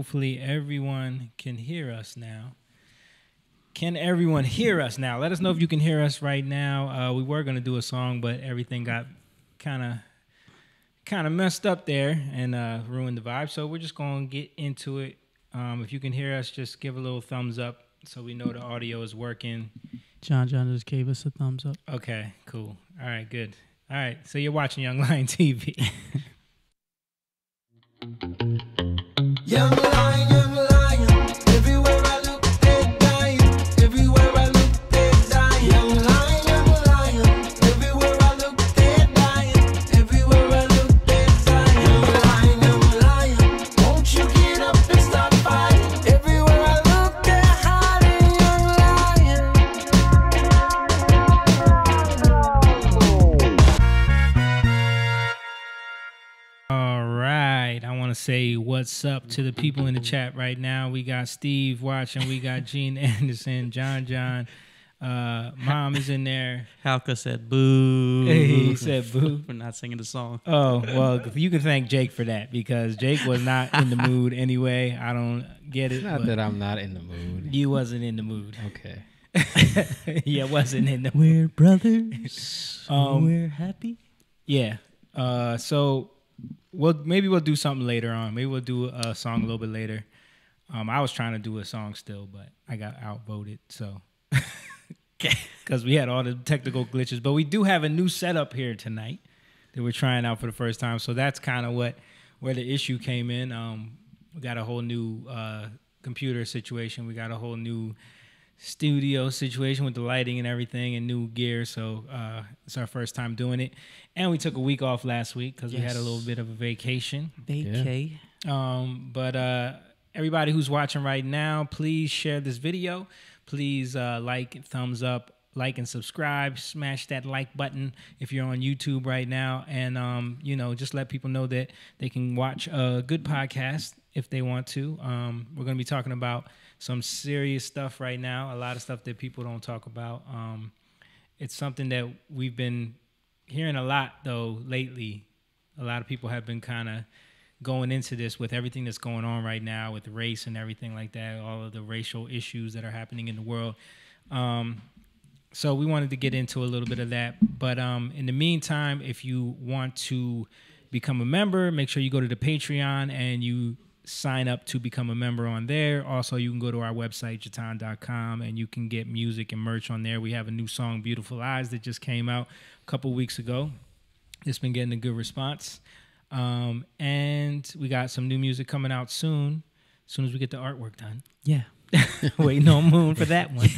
hopefully everyone can hear us now. Can everyone hear us now? Let us know if you can hear us right now. We were going to do a song, but everything got kind of messed up there and ruined the vibe. So we're just going to get into it. If you can hear us, just give a little thumbs up so we know the audio is working. John just gave us a thumbs up. Okay, cool. All right, good. All right, so you're watching Young Lion TV. Young lion, everywhere I look, they're dying. Everywhere I look, they're dying. Young lion, everywhere I look, they're dying. Everywhere I look, they're dying. Young lion, won't you get up and stop fighting? Everywhere I look, they're hiding. All right, I want to say what's up to the people in the chat right now. We got Steve watching. We got Gene Anderson, John. Mom is in there. Halka said boo. He said boo. For not singing the song. Oh, well, you can thank Jake for that because Jake was not in the mood anyway. I don't get it. It's not that I'm not in the mood. You wasn't in the mood. Okay. Yeah, wasn't in the mood. We're brothers. We're happy. Yeah. So maybe we'll do something later on. Maybe we'll do a song a little bit later. I was trying to do a song still, but I got outvoted. So because we had all the technical glitches, but we do have a new setup here tonight that we're trying out for the first time. So that's kind of where the issue came in. We got a whole new computer situation. We got a whole new studio situation with the lighting and everything and new gear. So it's our first time doing it. And we took a week off last week because we had a little bit of a vacation. Vacay. But everybody who's watching right now, please share this video. Please like, thumbs up, like and subscribe. Smash that like button if you're on YouTube right now. And, just let people know that they can watch a good podcast if they want to. We're going to be talking about some serious stuff right now, a lot of stuff that people don't talk about. It's something that we've been hearing a lot, though, lately. A lot of people have been kind of going into this with everything that's going on right now with race and everything like that, all of the racial issues that are happening in the world. So we wanted to get into a little bit of that. But in the meantime, if you want to become a member, make sure you go to the Patreon and you sign up to become a member on there. Also, you can go to our website, jatan.com, and you can get music and merch on there. We have a new song, Beautiful Eyes, that just came out a couple weeks ago. It's been getting a good response. And we got some new music coming out soon as we get the artwork done. Yeah. Waiting on Moon for that one.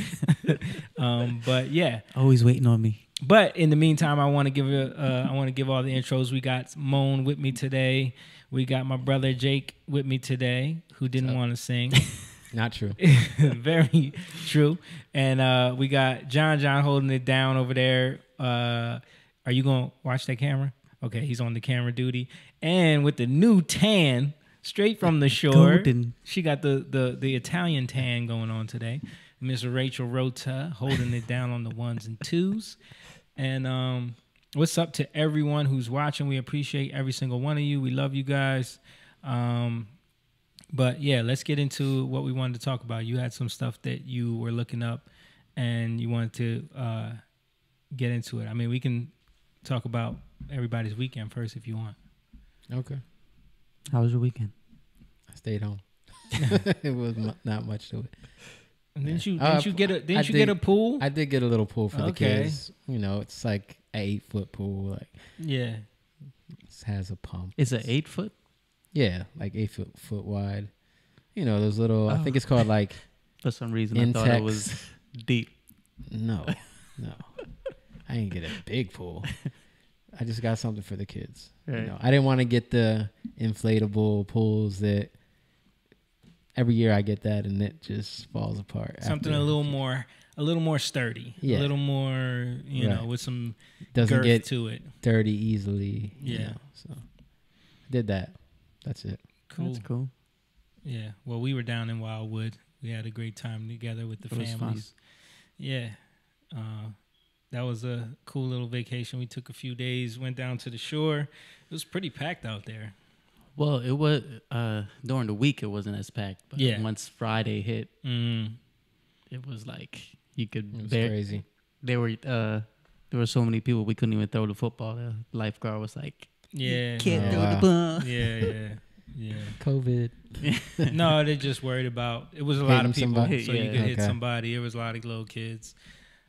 But yeah. Always waiting on me. But in the meantime, I want to give all the intros. We got Moan with me today. We got my brother Jake with me today, who didn't want to sing. Not true. Very true. And we got John holding it down over there. Are you going to watch that camera? Okay, he's on the camera duty. And with the new tan, straight from the shore. Golden. She got the Italian tan going on today. Miss Rachel Rota holding it down on the ones and twos. And what's up to everyone who's watching? We appreciate every single one of you. We love you guys. But yeah, let's get into what we wanted to talk about. You had some stuff that you were looking up and you wanted to get into it. I mean, we can talk about everybody's weekend first if you want. Okay. How was your weekend? I stayed home. It was not much to it. And didn't you get a pool? I did get a little pool for the kids. You know, it's like an 8-foot pool. Like, yeah, it has a pump. Is it 8 foot? Yeah, like 8 foot wide. You know, those little. I think it's called like. For some reason, I thought it was deep. No. I didn't get a big pool. I just got something for the kids. Right. You know, I didn't want to get the inflatable pools that every year I get that and it just falls apart. Something a little more sturdy. Yeah. A little more, you know, with some doesn't girth get to it. Dirty easily. Yeah. You know, so I did that. That's it. Cool. That's cool. Yeah. Well, we were down in Wildwood. We had a great time together with the families. Yeah. That was a cool little vacation. We took a few days, went down to the shore. It was pretty packed out there. Well, it was during the week it wasn't as packed, but Yeah. once Friday hit, it was like you could. It was crazy. There were so many people we couldn't even throw the football. The lifeguard was like, Yeah. "Can't throw wow. the ball." Yeah. COVID. No, they just worried about. It was a lot Hitting of people, somebody? so you Yeah. could hit Okay. somebody. It was a lot of little kids.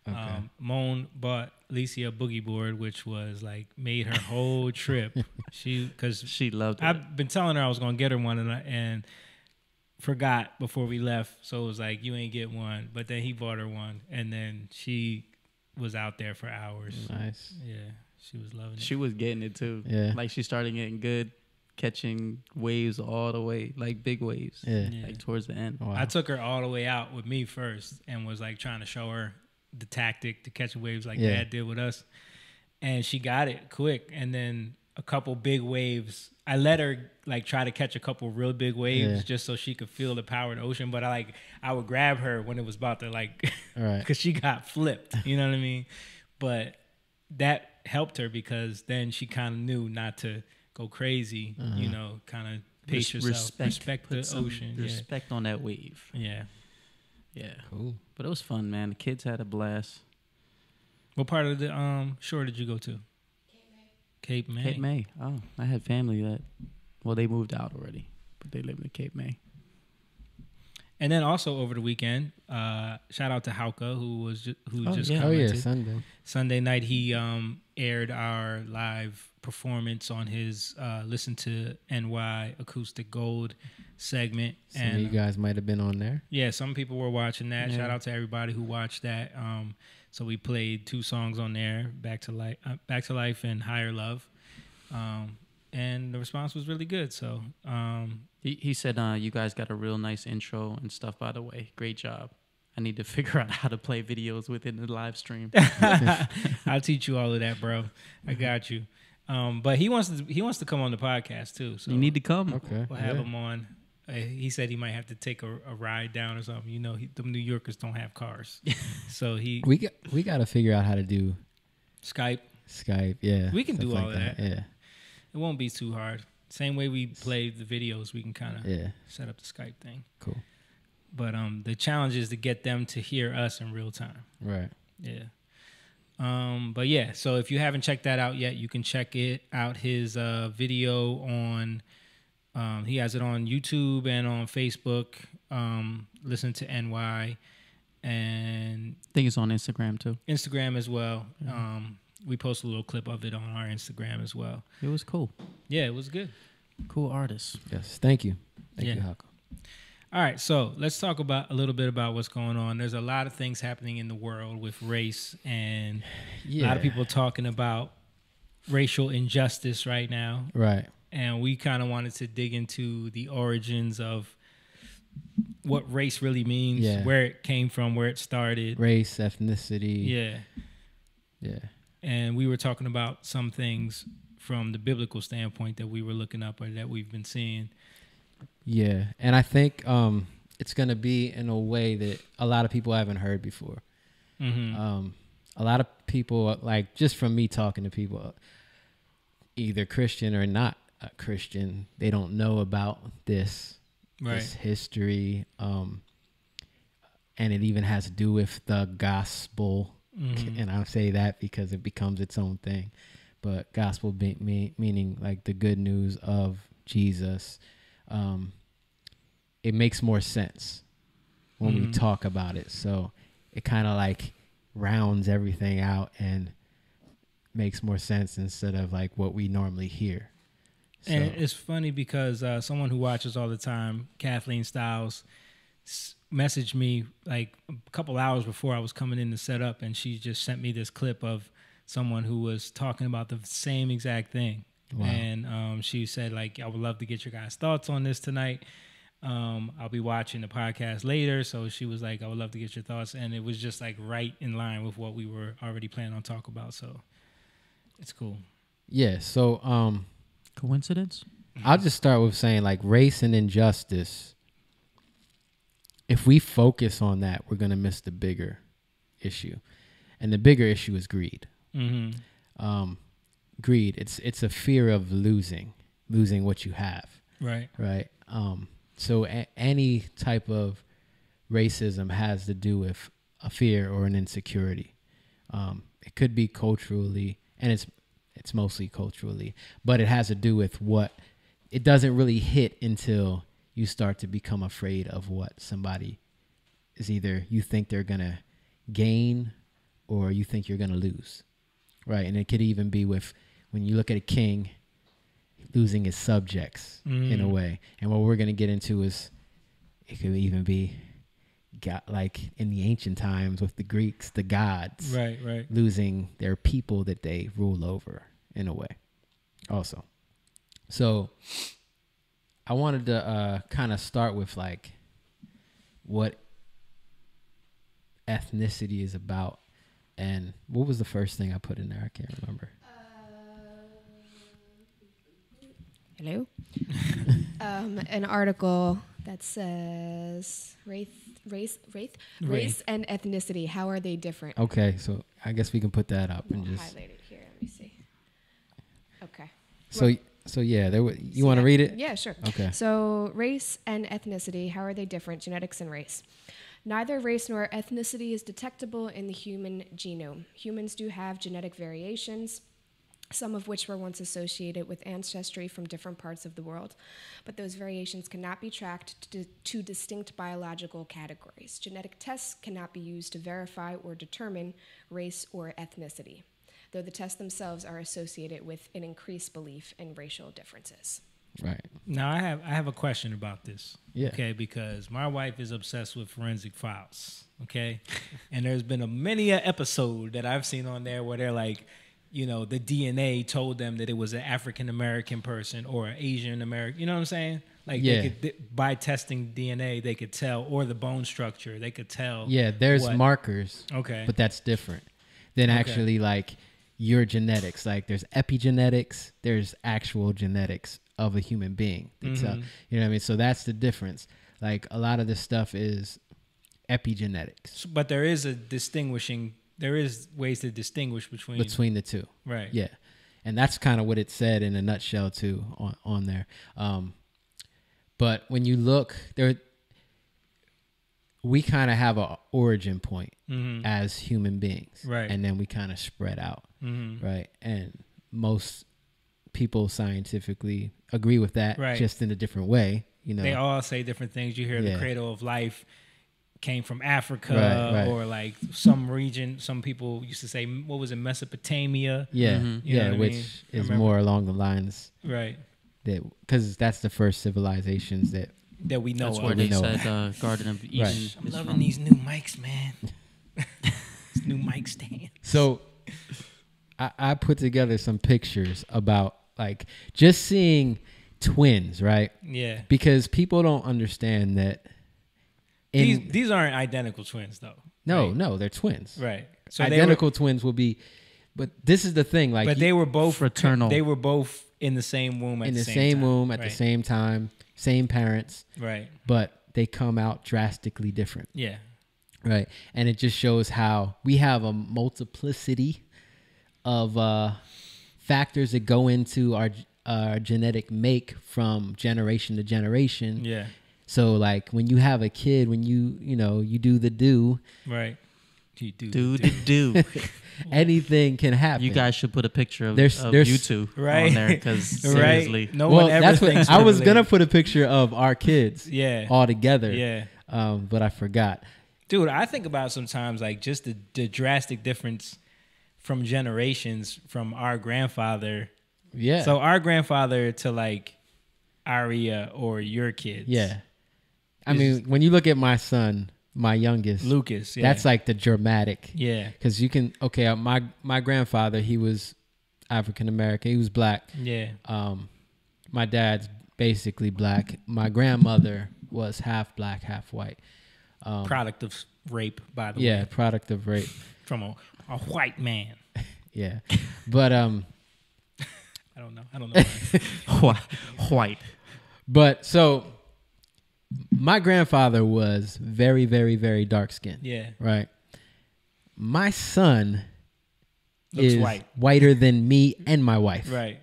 Okay. Moan bought Alicia a boogie board, which was like made her whole trip. Because She loved it. I've been telling her I was gonna get her one, and forgot before we left. So it was like, you ain't get one. But then he bought her one, and then she was out there for hours. Nice. Yeah, she was loving it. She was getting it too. Yeah. Like she started getting good, catching waves all the way, like big waves. Yeah. Yeah. Like towards the end. Wow. I took her all the way out with me first and was like trying to show her the tactic to catch waves like Yeah. Dad did with us. And she got it quick. And then a couple big waves. I let her like try to catch a couple real big waves Yeah. just so she could feel the power of the ocean. But I would grab her when it was about to like, All right. because she got flipped. You know what I mean? But that helped her because then she kind of knew not to go crazy. You know, kind of pace yourself, respect Put the some ocean. Respect on that wave. Yeah. Yeah. Cool. But it was fun, man. The kids had a blast. What part of the shore did you go to? Cape May. Cape May. Oh, I had family that, well, they moved out already, but they lived in Cape May. And then also over the weekend, shout out to Hauka who just yeah. Oh yeah, commented. Sunday. Night he aired our live performance on his Listen to NY Acoustic Gold segment. Some and of you guys might have been on there. yeah, some people were watching that. Yeah. Shout out to everybody who watched that. So we played 2 songs on there, Back to Life and Higher Love. And the response was really good. So He said, you guys got a real nice intro and stuff, by the way. Great job. I need to figure out how to play videos within the live stream. I'll teach you all of that, bro. I got you. But he wants to come on the podcast too. So You need to come. Okay. we'll have yeah. him on. He said he might have to take a ride down or something. You know, the New Yorkers don't have cars, so he We got to figure out how to do Skype. Skype. Yeah. We can stuff do all of that. Yeah. It won't be too hard. Same way we play the videos, we can kind of Yeah. set up the Skype thing. Cool. But the challenge is to get them to hear us in real time. Right. Yeah. But yeah, so if you haven't checked that out yet, you can check it out. His video on, he has it on YouTube and on Facebook. Listen to NY and I think it's on Instagram, too. Instagram as well. We post a little clip of it on our Instagram as well. It was cool. Yeah, it was good. Cool artist. Yes. Thank you. Thank Yeah. you, Hako. All right, so let's talk about a little bit about what's going on. There's a lot of things happening in the world with race, and a lot of people talking about racial injustice right now. Right. And we kind of wanted to dig into the origins of what race really means, Yeah. where it came from, where it started. Race, ethnicity. Yeah. Yeah. And we were talking about some things from the biblical standpoint that we were looking up or that we've been seeing. Yeah. And I think it's going to be in a way that a lot of people haven't heard before. Mm-hmm. A lot of people, like just from me talking to people, either Christian or not Christian, they don't know about this history. And it even has to do with the gospel. Mm-hmm. And I'll say that because it becomes its own thing. But gospel meaning like the good news of Jesus. It makes more sense when we talk about it. So it kind of like rounds everything out and makes more sense instead of like what we normally hear. So, And it's funny because someone who watches all the time, Kathleen Stiles, messaged me like a couple hours before I was coming in to set up, and she just sent me this clip of someone who was talking about the same exact thing. Wow. And she said, like, I would love to get your guys' thoughts on this tonight. I'll be watching the podcast later. So she was like, I would love to get your thoughts. And it was just like right in line with what we were already planning on talking about. So it's cool. yeah. So Coincidence? I'll just start with saying like race and injustice. If we focus on that, we're going to miss the bigger issue. And the bigger issue is greed. Mm-hmm. Greed. It's a fear of losing what you have. Right. right? So any type of racism has to do with a fear or an insecurity. It could be culturally, and it's mostly culturally, but it has to do with what it doesn't really hit until you start to become afraid of what somebody is, either you think they're gonna gain or you think you're gonna lose, right? And it could even be with when you look at a king losing his subjects in a way. And what we're gonna get into is it could even be like in the ancient times with the Greeks, the gods, Right. losing their people that they rule over in a way also. So I wanted to kind of start with like what ethnicity is about. And what was the first thing I put in there? I can't remember. Hello? An article that says race and ethnicity. How are they different? Okay, so I guess we can put that up and I'll just highlight it here. Let me see. Okay. So yeah, you want to read it? Yeah, sure. Okay. So race and ethnicity, how are they different? Genetics and race. Neither race nor ethnicity is detectable in the human genome. Humans do have genetic variations, some of which were once associated with ancestry from different parts of the world. But those variations cannot be tracked to distinct biological categories. Genetic tests cannot be used to verify or determine race or ethnicity, though the tests themselves are associated with an increased belief in racial differences. Right. Now I have a question about this. Yeah. Okay, because my wife is obsessed with forensic files. Okay, and there's been many an episode that I've seen on there where they're like, you know, the DNA told them that it was an African American person or an Asian American. You know what I'm saying? Like, Yeah. they could, by testing DNA, they could tell, or the bone structure, they could tell. Yeah, there's what- markers. Okay. But that's different than Okay. actually like your genetics. Like there's epigenetics, there's actual genetics of a human being. That's, you know what I mean? So that's the difference. Like a lot of this stuff is epigenetics But there is ways to distinguish between the two. right. Yeah. And that's kind of what it said in a nutshell too on there. But when you look there, we kind of have a origin point as human beings. Right. And then we kind of spread out. Right. And most people scientifically agree with that, Right. just in a different way. You know, They all say different things. You hear Yeah. the cradle of life came from Africa, Right. or like some region. Some people used to say, what was it, Mesopotamia? yeah, You know yeah, what I which mean? I is remember. more along the lines Right. that, because that's the first civilizations that. That we know That's of. where they know. said Garden of Eden. Right. is I'm loving from. these new mics, man. This new mic stand. So I put together some pictures about like just seeing twins, right? Yeah. Because people don't understand that. These aren't identical twins, though. No, right? no, they're twins. Right. So Identical twins will be, but this is the thing. Like, but they were both Fraternal. They were both in the same womb at in the the same same time. womb at Right. the same time, same parents, Right. but they come out drastically different. Yeah. Right. And it just shows how we have a multiplicity of factors that go into our genetic make from generation to generation. Yeah. So like when you have a kid, when you do the do, Right. You do. Do. anything can happen. You guys should put a picture of There's- you two Right. on there because Right. seriously. No well, one ever that's what thinks I they're was gonna related. put a picture of our kids Yeah. all together. Yeah. But I forgot. Dude, I think about sometimes like just the drastic difference from generations from our grandfather. Yeah. So our grandfather to like Aria or your kids. yeah. I is- mean, when you look at my son, my youngest, Lucas. Yeah. that's like the dramatic. yeah. Because you can, my grandfather, he was African American. He was black. Yeah. My dad's basically black. My grandmother was half black, half white. Product of rape, by the Yeah, way. product of rape. From a white man. Yeah. But I don't know. White. but so my grandfather was very, very, very dark skinned. Yeah. Right. My son Looks is white. whiter than me and my wife. Right.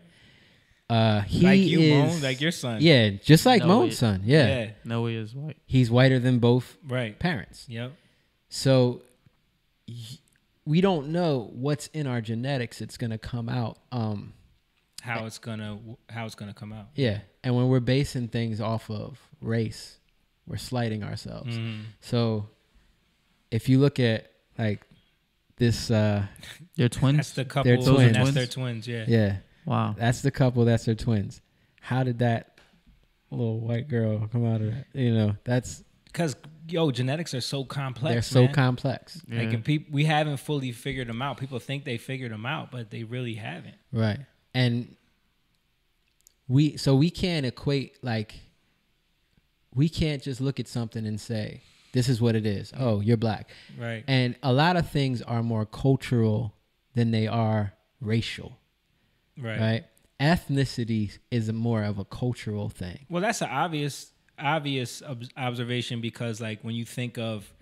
He Like you, is Moan, like your son. Yeah, just like No, Moan's son. Yeah. Yeah. No, he is white. He's whiter than both Right. parents. Yep. So we don't know what's in our genetics. It's gonna come out. How it's gonna come out. Yeah, and when we're basing things off of race, we're slighting ourselves. So if you look at like this, They're twins. That's the couple. They're And twins. that's their twins. Yeah. yeah, Wow. that's the couple. That's their twins. How did that little white girl come out of that? You know, that's Because genetics are so complex. they're so man. complex, Yeah. Like, and we haven't fully figured them out. People think they figured them out, but they really haven't. right? And we can't equate, like, we can't just look at something and say this is what it is. Oh, you're black. Right. And a lot of things are more cultural than they are racial, right? Ethnicity is more of a cultural thing. Well, that's an obvious observation because, like, when you think of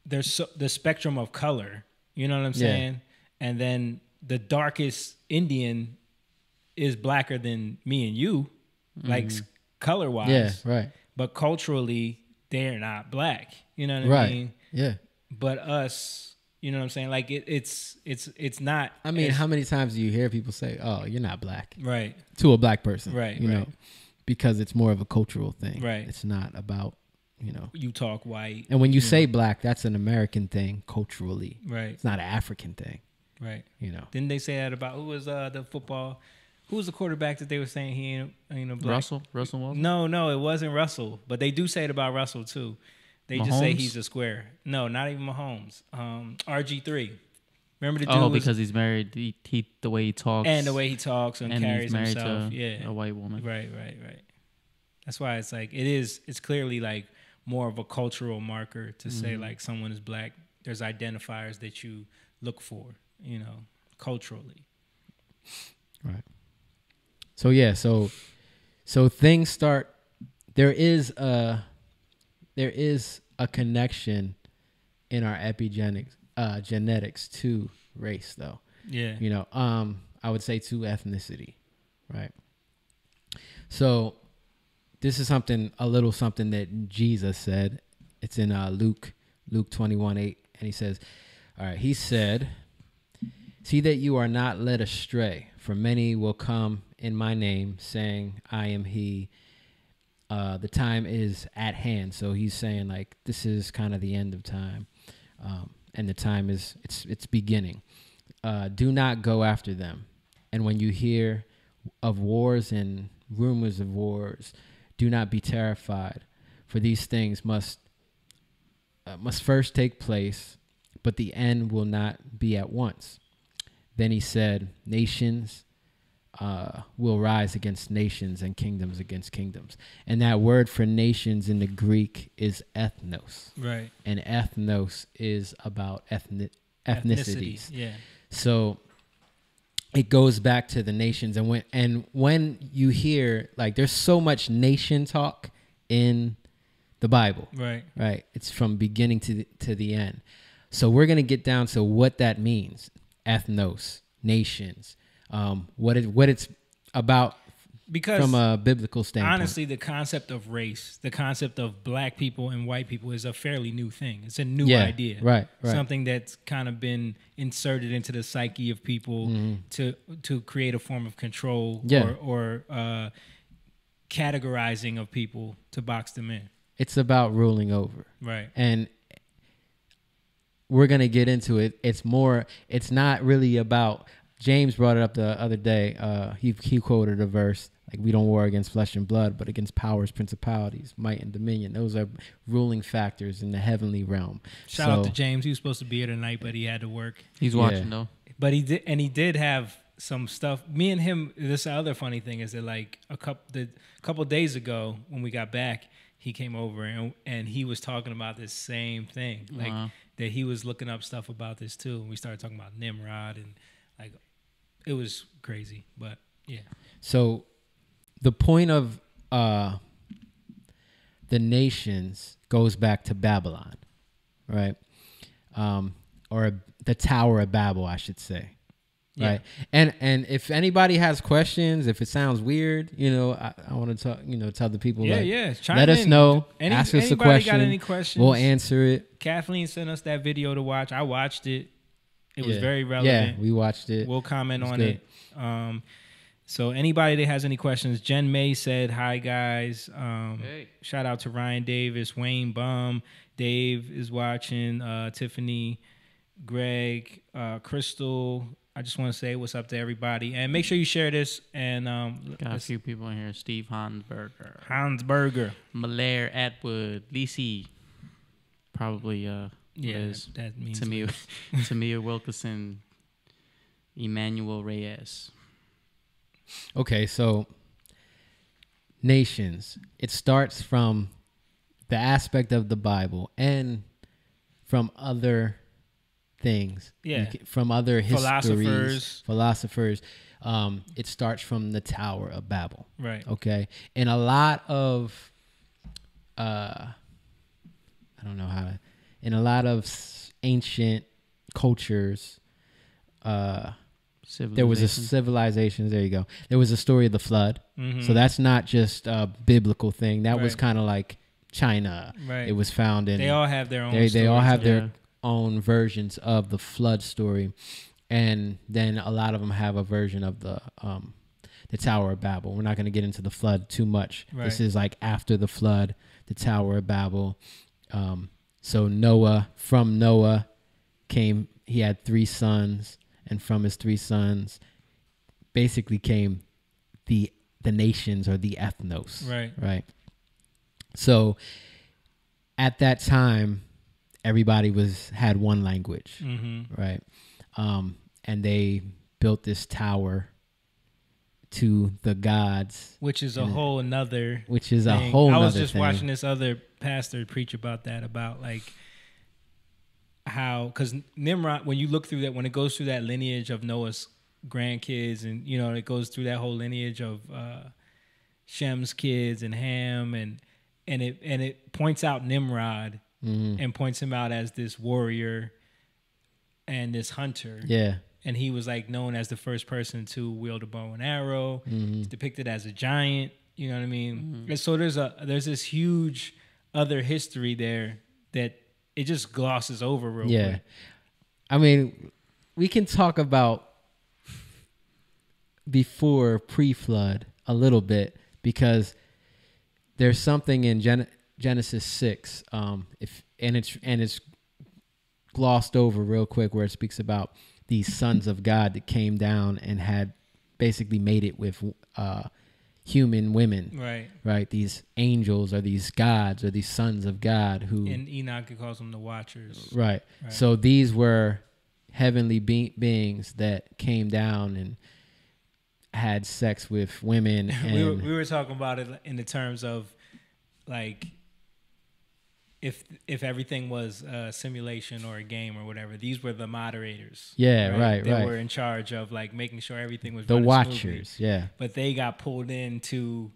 the spectrum of color, you know what I'm Yeah. saying? And then the darkest Indian is blacker than me and you, like color wise. Yeah, right. But culturally, they're not black. You know what I Right. mean? Yeah. But us, you know what I'm saying? Like it's not. I mean, as- how many times do you hear people say, "Oh, you're not black," right. to a black person? Right, You right. know, because it's more of a cultural thing. Right. It's not about, you know. You talk white. And when you say black, that's an American thing culturally. Right. It's not an African thing. Right. You know. Didn't they say that about who was the football? Who was the quarterback that they were saying he ain't a black? Russell Wilson. No, it wasn't Russell. But they do say it about Russell too. They just say Mahomes? he's a square. No, not even Mahomes. RG3. Remember the dude? Oh, was- because he's married. He the way he talks and the way he talks and, and carries he's married himself. to Yeah. a white woman. Right. That's why it's like it's clearly like more of a cultural marker to say like someone is black. There's identifiers that you look for, you know, culturally. Right. So yeah, so things start. There is a connection in our genetics to race, though. Yeah. You know, I would say to ethnicity, right? So this is a little something that Jesus said. It's in Luke 21:8, and he says, all right, he said, "See that you are not led astray, for many will come in my name, saying, I am he. The time is at hand." So he's saying, like, this is kind of the end of time, and the time is it's beginning. Do not go after them. And when you hear of wars and rumors of wars, do not be terrified, for these things must first take place, but the end will not be at once. Then he said, nations will rise against nations and kingdoms against kingdoms. And that word for nations in the Greek is ethnos. Right. And ethnos is about ethnicities. Yeah. So it goes back to the nations. And when you hear, like, there's so much nation talk in the Bible. Right. Right. It's from beginning to the end. So we're going to get down to what that means. Ethnos, nations, what it's about Because from a biblical standpoint. honestly, the concept of race, the concept of black people and white people is a fairly new thing. It's a new Yeah, idea. right. Something that's kind of been inserted into the psyche of people to create a form of control Yeah. or categorizing of people to box them in. It's about ruling over. Right. And we're going to get into it. It's not really about, James brought it up the other day. He quoted a verse, like, we don't war against flesh and blood, but against powers, principalities, might, and dominion. Those are ruling factors in the heavenly realm. Shout out to James. He was supposed to be here tonight, but he had to work. He's watching though. But he did have some stuff. Me and him, this other funny thing is that, like, a couple days ago when we got back, he came over and he was talking about this same thing. Like, Wow. that he was looking up stuff about this too. And we started talking about Nimrod and, like, it was crazy. But yeah. So the point of the nations goes back to Babylon, right? Or the Tower of Babel, I should say. Yeah. Right. And if anybody has questions, if it sounds weird, I want to talk, tell the people, Chime let us in. know, ask us a Anybody question. got any questions? We'll answer it. Kathleen sent us that video to watch. I watched it. It was very Yeah, relevant. we watched it. We'll comment on good. it. So anybody that has any questions, Jen May said, hi, guys. Hey. Shout out to Ryan Davis, Wayne Bum. Dave is watching. Tiffany, Greg, Crystal. I just want to say what's up to everybody. And make sure you share this. And Got a few people in here. Steve Hansberger. Malaire Atwood. Lisi. Probably Liz. That means Tamia Wilkerson. Emmanuel Reyes. Okay, so nations. It starts from the aspect of the Bible and from other things. Yeah. From other histories. Philosophers. It starts from the Tower of Babel. Right. Okay. And a lot of in a lot of ancient cultures, there was a civilization. There you go. There was a story of the flood. Mm-hmm. So that's not just a biblical thing. That was Right. kind of like China. Right. It was found in. They all have their own. They all stories. have their own versions of the flood story, and then a lot of them have a version of the Tower of Babel. We're not going to get into the flood too much. Right. This is like after the flood, the Tower of Babel. So from Noah came. He had 3 sons, and from his 3 sons, basically came the nations or the ethnos. Right. Right. So at that time, everybody had one language, Mm-hmm. right? And they built this tower to the gods, Which is a whole another. which is thing. a whole. I was nother just thing. watching this other pastor preach about that, about like how, because Nimrod, when you look through that, when it goes through that lineage of Noah's grandkids, and it goes through that whole lineage of Shem's kids and Ham, and it points out Nimrod and points him out as this warrior and this hunter. Yeah. And he was like known as the first person to wield a bow and arrow. He's depicted as a giant. You know what I mean? And so there's this huge other history there that it just glosses over real quick. I mean, we can talk about before pre-flood a little bit, because there's something in Genesis 6, it's glossed over real quick, where it speaks about these sons of God that came down and had basically made it with human women. Right. These angels or these gods or these sons of God who. And Enoch calls them the Watchers. Right. So these were heavenly beings that came down and had sex with women. And we were talking about it in the terms of like, if everything was a simulation or a game or whatever, these were the moderators. Right. They were in charge of like making sure everything was the running Watchers. smoothly. Yeah. But they got pulled into.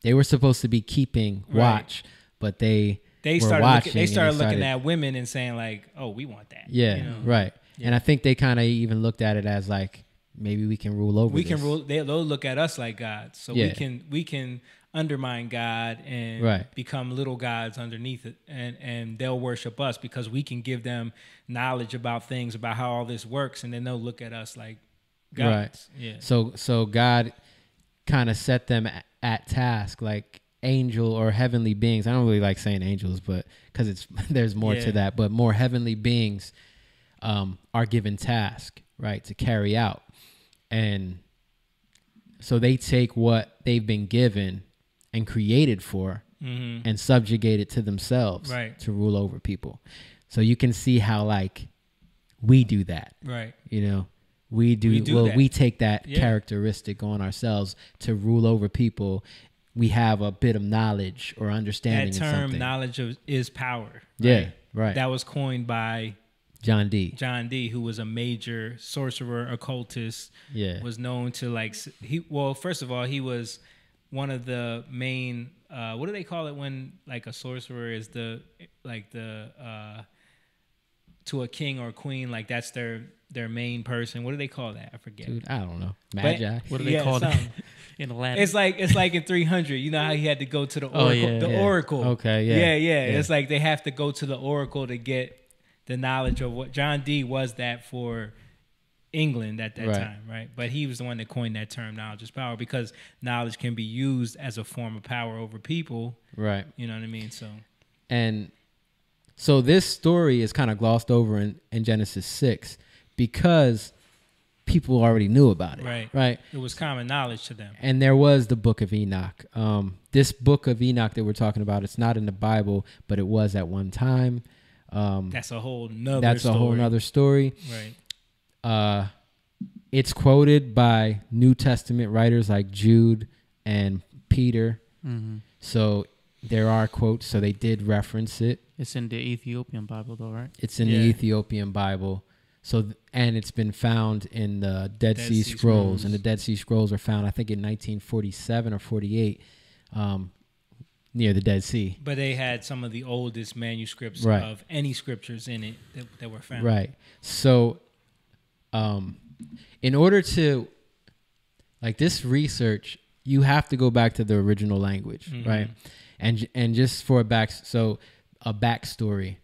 They were supposed to be keeping watch, but they started looking at women and saying like, "Oh, we want that." Yeah. Right. Yeah. And I think they kind of even looked at it as like, maybe we can rule over. We can rule. They'll look at us like gods, so Yeah. we can undermine God and become little gods underneath it, and they'll worship us because we can give them knowledge about things, about how all this works, and then they'll look at us like gods. Right. Yeah. So God kind of set them at task, like angel or heavenly beings. I don't really like saying angels, but because there's more to that, but more heavenly beings are given task, right, to carry out. And so they take what they've been given and created for and subjugate it to themselves to rule over people. So you can see how like we do that. Right. We take that characteristic on ourselves to rule over people. We have a bit of knowledge or understanding. That term, something. knowledge is power. Right? Yeah, right. That was coined by John Dee, who was a major sorcerer, occultist. Yeah, was known to like first of all, he was one of the main. What do they call it when like a sorcerer is to a king or queen, like that's their their main person. What do they call that? I forget. Dude, I don't know. But- Magi. What do they Yeah, call that something. in Aladdin? It's like in 300. You know how he had to go to the oracle. Oh, yeah, the yeah. oracle. Okay, yeah. Yeah. Yeah. It's like they have to go to the oracle to get the knowledge of what John Dee was that for England at that Right. time, right? But he was the one that coined that term, knowledge is power, because knowledge can be used as a form of power over people. Right. You know what I mean? So And so this story is kind of glossed over in Genesis 6 because people already knew about it. Right. Right. it was common knowledge to them. And there was the book of Enoch. This book of Enoch that we're talking about, it's not in the Bible, but it was at one time. That's a whole nother That's story. a whole nother story. Right. It's quoted by New Testament writers like Jude and Peter. Mhm. So there are quotes. So they did reference it. It's in the Ethiopian Bible, though, right? It's in Yeah. the Ethiopian Bible. So and it's been found in the Dead Sea Sea Scrolls. Scrolls. And the Dead Sea Scrolls were found, I think, in 1947 or 48, near the Dead Sea. But they had some of the oldest manuscripts Right. of any scriptures in it that were found. Right. So, in order to, like, this research, you have to go back to the original language, Mhm. right? And just for a backstory,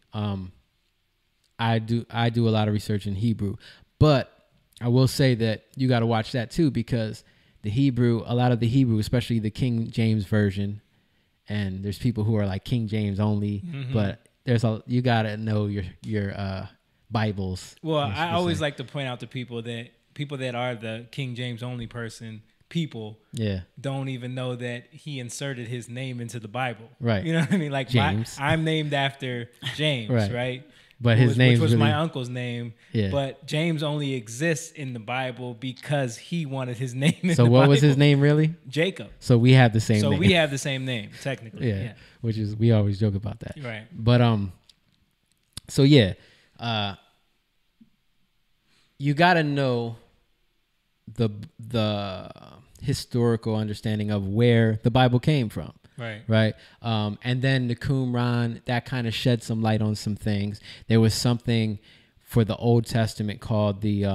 I do a lot of research in Hebrew, but I will say that you got to watch that too, because a lot of the Hebrew, especially the King James version, and there's people who are like King James only, Mhm. but you got to know your Bibles. Well, I I should always say. like to point out to people that are the King James only people Yeah. don't even know that he inserted his name into the Bible. Right. You know what I mean? Like James. I'm named after James, Right. right? But his name which was my uncle's name. Yeah. But James only exists in the Bible because he wanted his name in So the what was his Bible. name really? Jacob. So we have the same So name. we have the same name, technically. yeah, which is we always joke about that. Right. But so yeah, you got to know the historical understanding of where the Bible came from. Right. Right. And then the Qumran, that kind of shed some light on some things. There was something for the Old Testament called the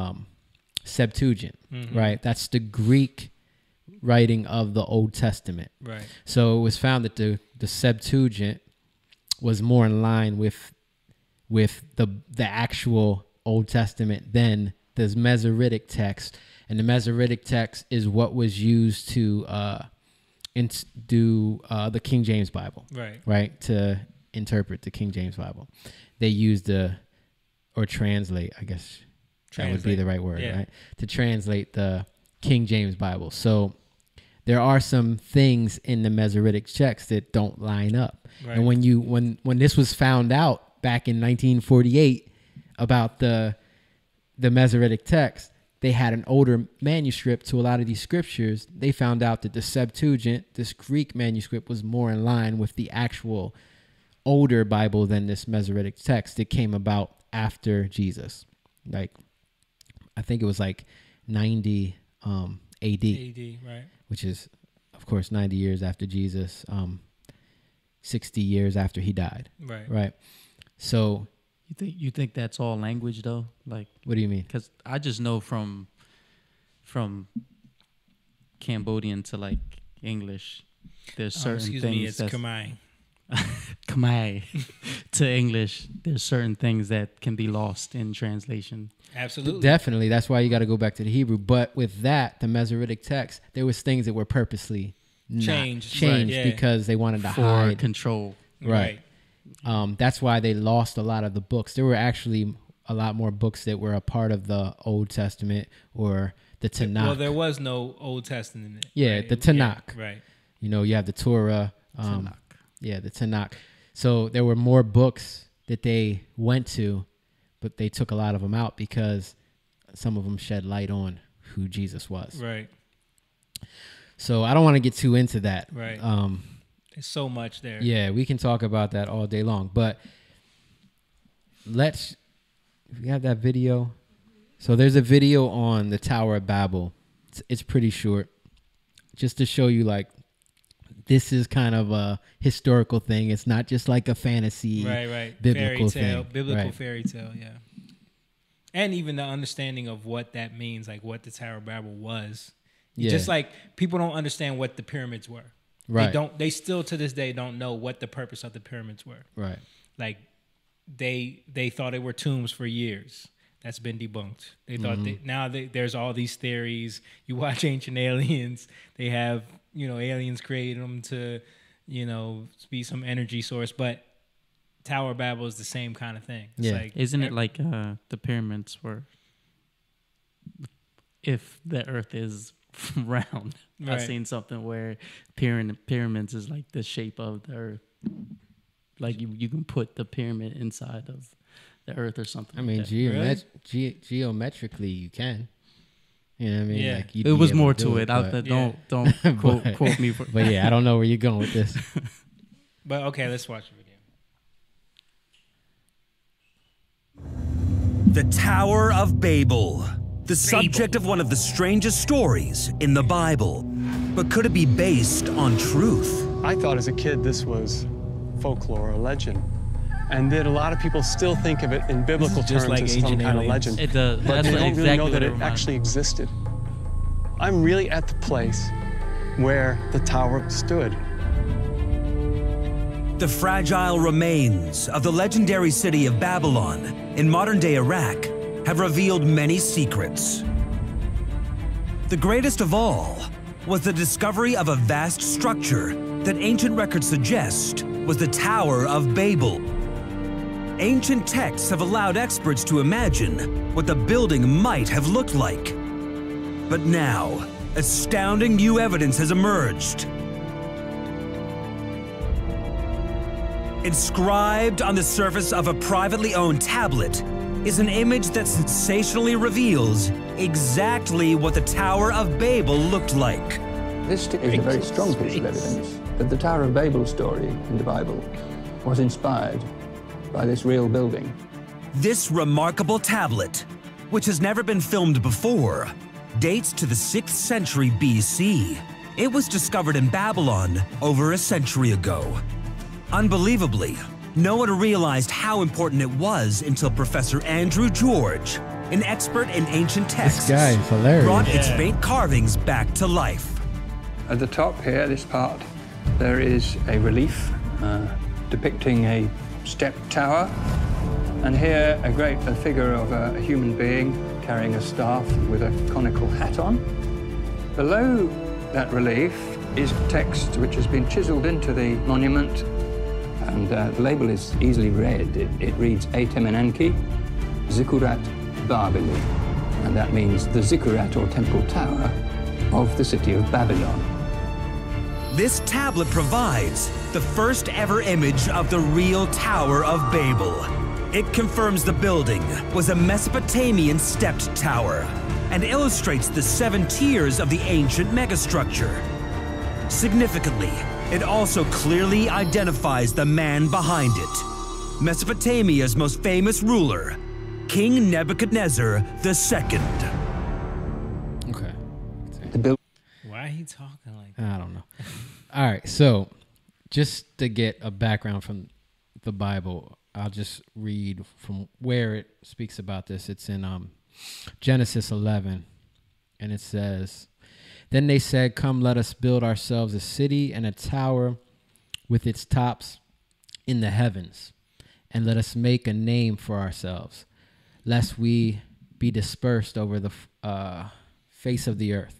Septuagint, right? That's the Greek writing of the Old Testament. Right. So it was found that the Septuagint was more in line with the actual Old Testament than the Masoretic text. And the Masoretic text is what was used to do the King James Bible, Right. to interpret the King James Bible. They used or translate, I guess that would be the right word, Yeah. right? To translate the King James Bible. So there are some things in the Masoretic text that don't line up. Right. And when this was found out back in 1948 about the Masoretic text, they had an older manuscript to a lot of these scriptures. They found out that the Septuagint, this Greek manuscript, was more in line with the actual older Bible than this Masoretic text that came about after Jesus. Like, I think it was like 90 AD, AD, right. which is, of course, 90 years after Jesus, 60 years after he died. Right. Right. So, You think that's all language though? Like, what do you mean? because I just know from Cambodian to like English, there's certain excuse things me, it's that's Khmer. Khmer to English. There's certain things that can be lost in translation. Absolutely. Definitely. That's why you got to go back to the Hebrew. But with that, the Masoretic text, there was things that were purposely not Changed, changed right, yeah. because they wanted to For hide. control. Right. That's why they lost a lot of the books. There were actually a lot more books that were a part of the Old Testament or the Tanakh. Well, there was no Old Testament in it. Yeah, right? the Tanakh. Right. You know, you have the Torah. Tanakh. Yeah, the Tanakh. So there were more books that they went to, but they took a lot of them out because some of them shed light on who Jesus was. Right. So I don't want to get too into that. Right. There's so much there. Yeah, we can talk about that all day long, but if we have that video. So there's a video on the Tower of Babel. It's pretty short, just to show you like this is kind of a historical thing. It's not just like a fantasy, Right. biblical fairy tale, thing. biblical Right. fairy tale. Yeah. and even the understanding of what that means, like what the Tower of Babel was. Yeah. Just like people don't understand what the pyramids were. Right. They still to this day don't know what the purpose of the pyramids were. Right. Like they thought they were tombs for years. That's been debunked. They thought there's all these theories. You watch Ancient Aliens, they have, aliens created them to, be some energy source, but Tower of Babel is the same kind of thing. It's like, isn't it like the pyramids were, if the earth is round, right. I've seen something where pyramids is like the shape of the earth. Like you can put the pyramid inside of the earth or something. I mean, geometrically you can. You know what I mean? Yeah. Like it was more to it. Don't quote me. But yeah, I don't know where you're going with this. But okay, let's watch the video. The Tower of Babel, the subject of one of the strangest stories in the Bible. But could it be based on truth? I thought as a kid this was folklore or legend, and that a lot of people still think of it in biblical just terms like as some Ancient kind of Aliens. legend. It does. But That's they don't exactly really know what that it it reminds actually me. existed. I'm really at the place where the tower stood. The fragile remains of the legendary city of Babylon in modern-day Iraq have revealed many secrets. The greatest of all was the discovery of a vast structure that ancient records suggest was the Tower of Babel. Ancient texts have allowed experts to imagine what the building might have looked like. But now, astounding new evidence has emerged. Inscribed on the surface of a privately owned tablet is an image that sensationally reveals exactly what the Tower of Babel looked like. This is a very strong piece of evidence that the Tower of Babel story in the Bible was inspired by this real building. This remarkable tablet, which has never been filmed before, dates to the 6th century BC. It was discovered in Babylon over a century ago. Unbelievably, no one realized how important it was until Professor Andrew George, an expert in ancient texts, This guy is hilarious. brought its faint carvings back to life. At the top here, this part, there is a relief depicting a stepped tower. And here, a figure of a human being carrying a staff with a conical hat on. Below that relief is text which has been chiseled into the monument, and the label is easily read. It reads Etem Enki, Zikurat Babili, and that means the Zikurat or temple tower of the city of Babylon. This tablet provides the first ever image of the real Tower of Babel. It confirms the building was a Mesopotamian stepped tower and illustrates the 7 tiers of the ancient megastructure. Significantly, it also clearly identifies the man behind it, Mesopotamia's most famous ruler, King Nebuchadnezzar II. Okay. The building Why he talking like that? I don't know. All right. So just to get a background from the Bible, I'll just read from where it speaks about this. It's in Genesis 11, and it says, "Then they said, 'Come, let us build ourselves a city and a tower with its tops in the heavens, and let us make a name for ourselves, lest we be dispersed over the face of the earth.'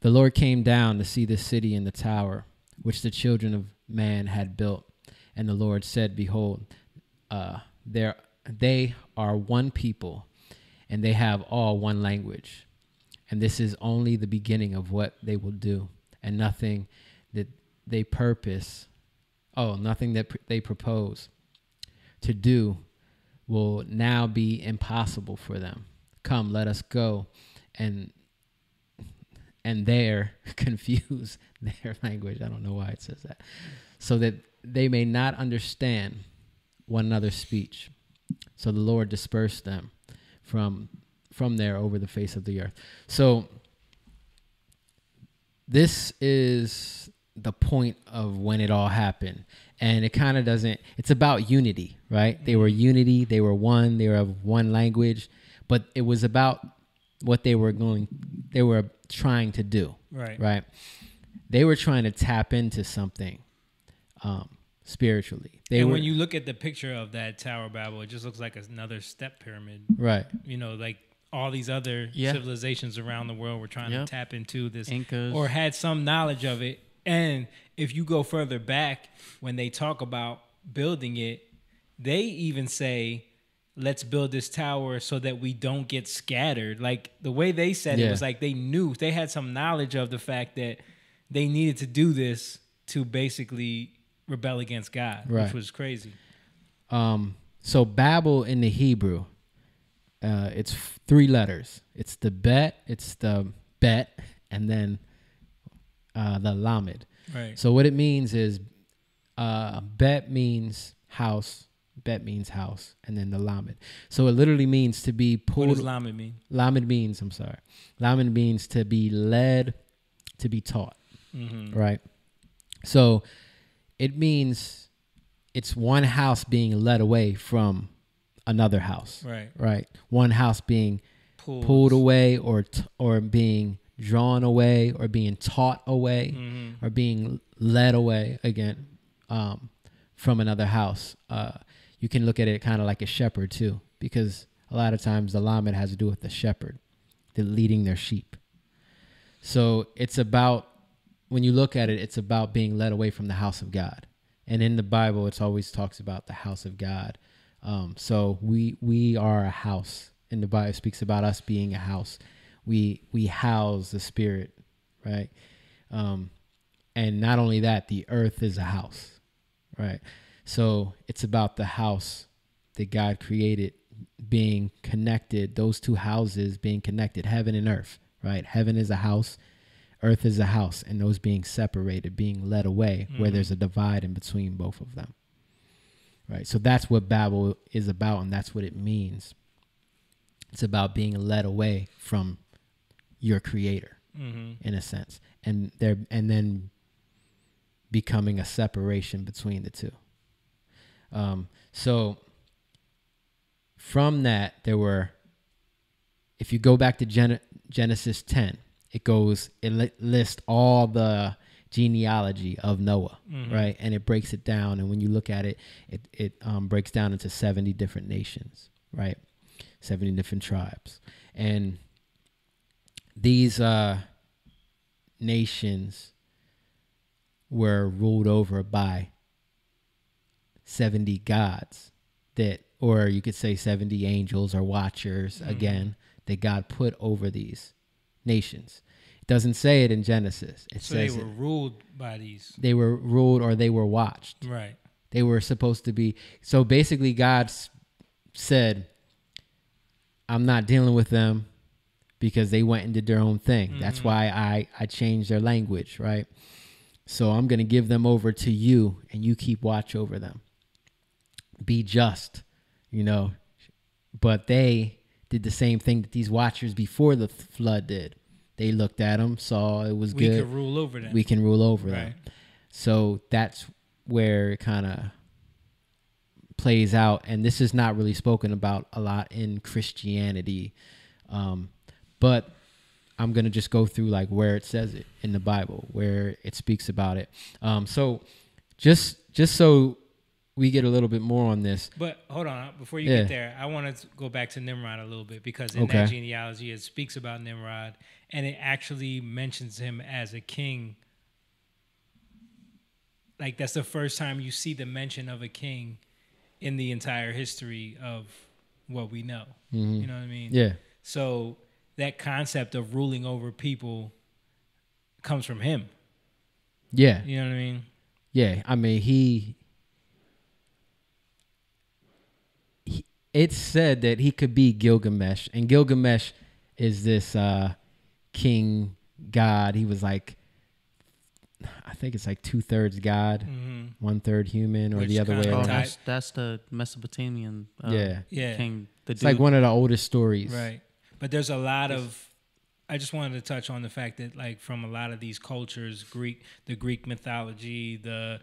The Lord came down to see the city and the tower, which the children of man had built. And the Lord said, Behold, they are one people, and they have all one language. And this is only the beginning of what they will do, and nothing that they propose to do will now be impossible for them. Come, let us go and there confuse their language." I don't know why it says that. "So that they may not understand one another's speech. So the Lord dispersed them from there over the face of the earth." So this is the point of when it all happened. And it kind of doesn't, it's about unity, right? They were unity, they were one, they were of one language, but it was about what they were trying to do, right? They were trying to tap into something spiritually. When you look at the picture of that Tower of Babel, it just looks like another step pyramid. Right. You know, like all these other civilizations around the world were trying to tap into this Incas. or had some knowledge of it. And if you go further back, when they talk about building it, they even say, let's build this tower so that we don't get scattered. Like the way they said it was like they knew, they had some knowledge of the fact that they needed to do this to basically rebel against God, which was crazy. So Babel in the Hebrew, it's 3 letters. It's the bet, and then the lamed. Right. So what it means is bet means house, and then the lamed. So it literally means to be pulled. What does lamed mean? Lamed means to be led, to be taught. Mm-hmm. Right. So it means it's one house being led away from another house. Right. One house being pulled away or being drawn away or being taught away or being led away again from another house. You can look at it kind of like a shepherd too, because a lot of times the lamed has to do with the shepherd, the leading their sheep. So it's about, when you look at it, it's about being led away from the house of God. And in the Bible, it always talks about the house of God. So we are a house. In the Bible, it speaks about us being a house. We house the Spirit, right? And not only that, the earth is a house, right? So it's about the house that God created being connected, those two houses being connected, heaven and earth, right? Heaven is a house, earth is a house, and those being separated, being led away, where there's a divide in between both of them, right? So that's what Babel is about, and that's what it means. It's about being led away from your creator, in a sense, and then becoming a separation between the two. So from that, if you go back to Genesis 10, it lists all the genealogy of Noah, right? And it breaks it down. And when you look at it, it breaks down into 70 different nations, right? 70 different tribes. And these nations were ruled over by 70 gods or you could say 70 angels or watchers, again, that God put over these nations. It doesn't say it in Genesis. It says they were ruled by these. They were ruled or they were watched. Right. They were supposed to be. So basically God said, I'm not dealing with them because they went and did their own thing. That's why I changed their language, right? So I'm going to give them over to you, and you keep watch over them. Be just, But they did the same thing that these watchers before the flood did. They looked at them, saw it was good. We can rule over them. We can rule over them. So that's where it kind of plays out. And this is not really spoken about a lot in Christianity. But I'm going to just go through like where it says it in the Bible, where it speaks about it. So just so we get a little bit more on this. But hold on, before you get there, I want to go back to Nimrod a little bit, because in that genealogy, it speaks about Nimrod, and it actually mentions him as a king. Like, that's the first time you see the mention of a king in the entire history of what we know. You know what I mean? Yeah. So that concept of ruling over people comes from him. Yeah. You know what I mean? Yeah. I mean, it's said that he could be Gilgamesh, and Gilgamesh is this king god. He was like, I think it's like 2/3 god, 1/3 human, or Which the other way kinda around. That's the Mesopotamian Yeah. king. It's like one of the oldest stories. Right. But there's a lot of I just wanted to touch on the fact that, like, from a lot of these cultures, the Greek mythology, a